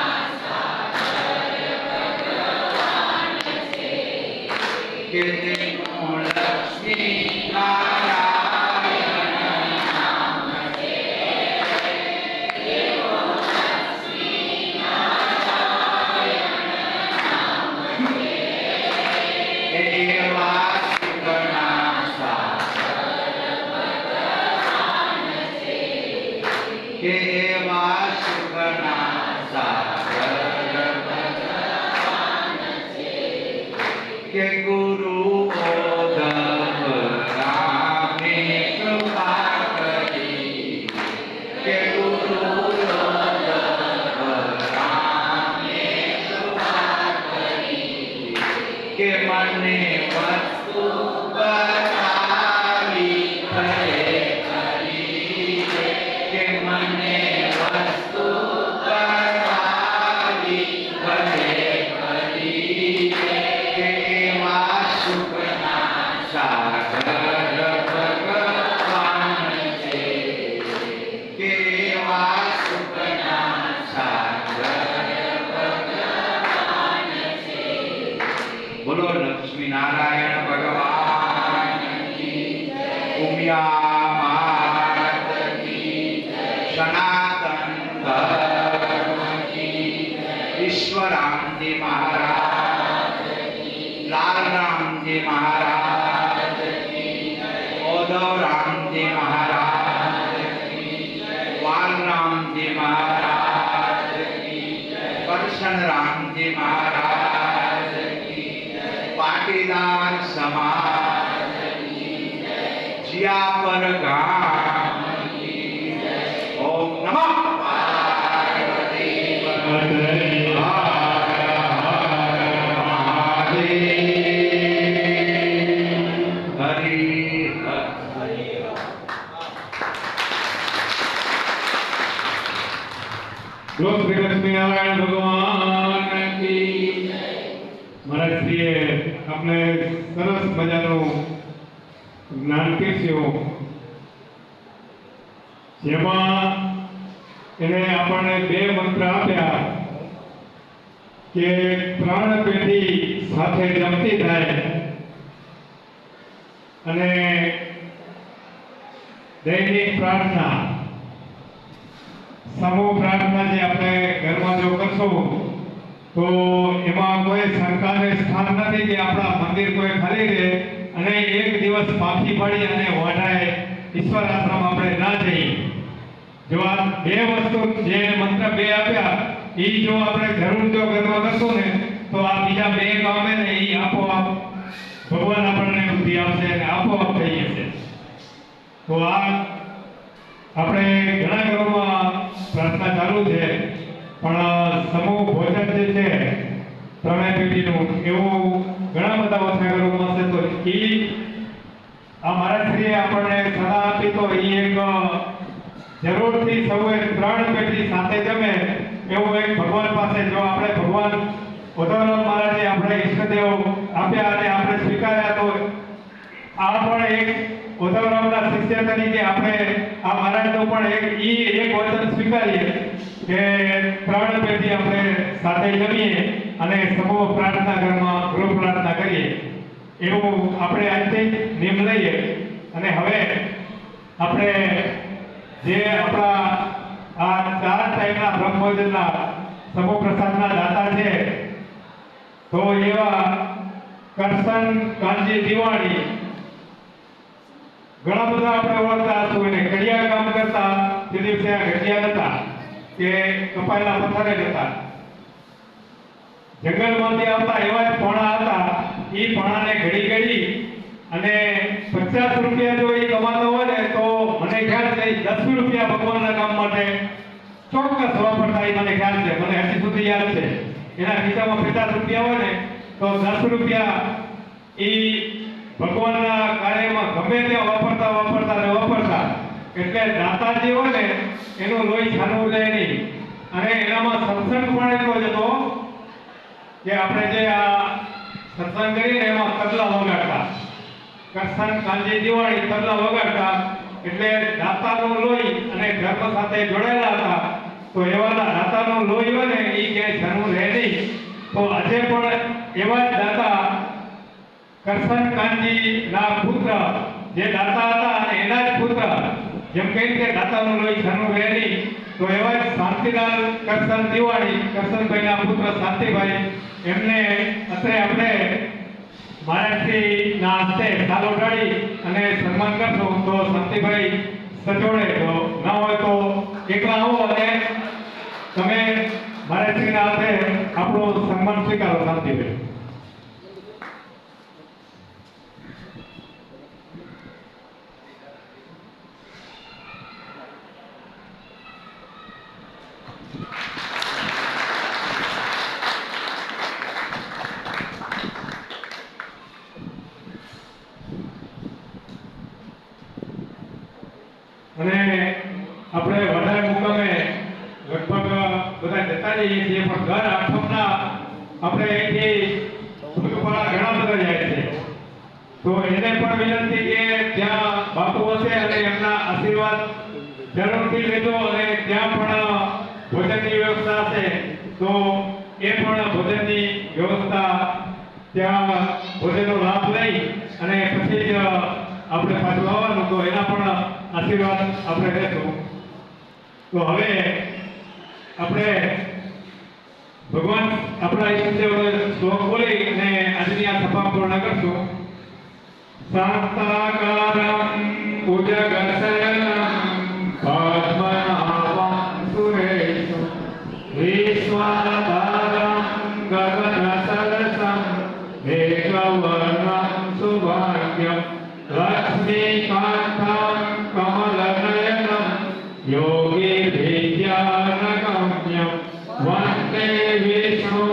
કે તેનો લક્ષ્મી નારાયણ નામ છે, તેનો લક્ષ્મી નારાયણ નામ કે એવા સુખના સાગર કે ગુરુ ઓધવ રામે કૃપા કરી કે ગુરુ ઓધવ રામે કૃપા કરી કે મને વસ્તુ બતાવી ભલે કરી કે મને વસ્તુ બતાવી ભલે કરી કે એવા સુખના સાગર ભગવાન છે કે એવા સુખના સાગર ભગવાન છે. બોલો લક્ષ્મી નારાયણ ભગવાન કી જય. ઉમિયા માત કી જય. સનાતન ધર્મ કી જય. ઈશ્વરાનંદી મહારાજ કી. લાલ રામજી મહારાજ કી જય. ઓધવ રામજી મહારાજ કી જય. વાલ રામજી મહારાજ કી જય. કરશન રામજી મહારાજ કી જય. પાટીદાર સમાજ કી જય. જીયાપર ગામ કી જય. ઓમ નમઃ પાર્વતી પતયે. હર હર મહાદેવ. હરિ હર. જો શ્રી લક્ષ્મી નારાયણ ભગવાન કી જય. મહારાજશ્રીએ આપણે સરસ મજાનું જ્ઞાન પીરસ્યું, જેમાં એને આપણને બે મંત્ર આપ્યા કે 3 પેઢી સાથે જમતી થાય અને દૈનિક પ્રાર્થના, સમૂહ પ્રાર્થના જે આપણે ઘરમાં જો કરશું તો એમાં કોઈ સરકારને સ્થાન નથી કે આપણા મંદિર કોઈ ખાલી રહે અને એક દિવસ પાછી પડી અને ઓઢાય ઈશ્વર આશ્રમ આપણે ના જઈએ. જો આ બે વસ્તુ જે મંત્ર બે આપ્યા એ જો આપણે જરૂર જો ઘરમાં કરશું ને તો આ બીજા બે કામ ને એ આપોઆપ ભગવાન આપણને બુદ્ધિ આપશે અને આપોઆપ થઈ જશે. તો આ આપણે ઘણા ઘરોમાં પ્રાર્થના ચાલુ છે, પણ સમૂહ ભોજન જે છે 3 પેઢીનું એવું ઘણા બધા ઓછા ઘરોમાં છે. તો એ આ મહારાજશ્રીએ આપણને સલાહ આપી તો એ એક જરૂરથી સૌએ 3 પેઢી સાથે જમે એવું એક ભગવાન પાસે જો આપણે ભગવાન ઉદ્ધવરામ મહારાજે આપણે ઈષ્ટદેવ આપ્યા અને આપણે સ્વીકાર્યા તો આ પણ એક ઉદ્ધવરામના શિષ્ય તરીકે આપણે આ મહારાજનું પણ એક વચન સ્વીકારીએ કે 3 પેઢી આપણે સાથે જમીએ અને સમૂહ પ્રાર્થના ઘરમાં ગૃહ પ્રાર્થના કરીએ એવું આપણે આજથી નિયમ લઈએ. અને હવે આપણે જે આપણા આ 4 ટાઈમના બ્રહ્મભોજનના સમૂહ પ્રસાદના દાતા છે તો એવા કરશન કાનજી દિવાળી ઘણા બધા આપણે ઓળખતા હશું અને કડિયા કામ કરતા તે દિવસે આ ઘડિયા હતા કે કપાયેલા પથ્થરે જ હતા. જંગલમાંથી આવતા એવા પોણા હતા, એ પોણાને ઘડી અને 50 રૂપિયા જો એ કમાતો હોય ને તો મને ખ્યાલ છે 10 રૂપિયા ભગવાનના કામ માટે ચોક્કસ વાપરતા એ મને ખ્યાલ છે, મને હજી સુધી યાદ છે. એના ખિસ્સામાં 50 રૂપિયા હોય ને તો 10 રૂપિયા એ ભગવાનના કાર્યમાં ગમે ત્યાં વાપરતા. એટલે દાતા જે હોય ને એનું લોહી છાનવું જાય નહીં. અને એનામાં સત્સંગ પણ એટલો જ હતો કે આપણે જે આ સત્સંગ કરીને એમાં તબલા વગાડતા, કરશન કાનજી દિવાળી તબલા વગાડતા. એટલે દાતાનું લોહી અને ધર્મ સાથે જોડાયેલા હતા. તો એવા દાતાનું લોહી હોય ને એ ક્યાંય છાનવું રહે નહીં. તો આજે પણ એવા જ દાતા કરશન કાનજી ના પુત્ર જે દાતા હતા અને એના જ પુત્ર જેમ કહીએ કે દાતાનું લોહી છાનવું રહે નહીં. તો એવા જ શાંતિલાલ કરશન દિવાળી કરશનભાઈના પુત્ર શાંતિભાઈ એમને અત્રે આપણે મહારાજશ્રીના હસ્તે શાલ ઓઢાડી અને સન્માન કરશું. તો શાંતિભાઈ સચોડે તો ન હોય તો એકલા આવો અને તમે મારા શ્રીના હાથે આપણો સન્માન સ્વીકારો શાંતિભાઈ. અને આપણે વધારે મુકામે લગભગ બધા જતા જઈએ છીએ પણ દર આઠમના આપણે અહીંથી ભૂતપાળા ઘણા બધા જાય છે. તો એને પણ વિનંતી કે ત્યાં બાપુ હશે અને એમના આશીર્વાદ જરૂરથી લેજો અને ત્યાં પણ ભોજનની વ્યવસ્થા હશે તો એ પણ ભોજનની વ્યવસ્થા ત્યાં ભોજનનો લાભ લઈ અને પછી જ આપણે પાછું આવવાનું તો એના પણ આશીર્વાદ આપણે લેશું. તો હવે આપણે ભગવાન આપણા ઈષ્ટદેવનો શ્લોક બોલી અને આજની આ સભા પૂર્ણ કરશું. શાંતાકારમ ભુજગશયનમ પદ્મનાભમ સુરેશમ વિશ્વાધારમ ગગનસદસમ મેઘવર્ણમ શુભાંગ્યમ લક્ષ્મીકાંતમ કમલનયનમ યોગી વિદ્યાનગમ્યમ વંદે વિષ્ણુ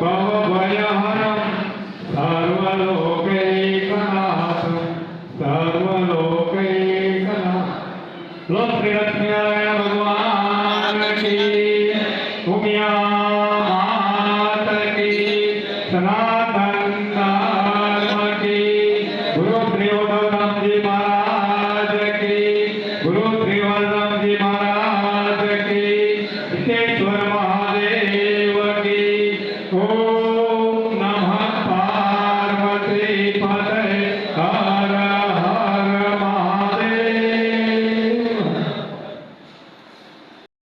ભવભયહરમ સર્વલોકૈકનાથમ સર્વલોકૈકનાથ. લો શ્રી લક્ષ્મીનારાયણ ભગવાન કી, ઉમિયા માત કી, સનાતન ધર્મ કી, ગુરુ શ્રી ઉદ્ધવરામજી મહારાજ કી, ગુરુ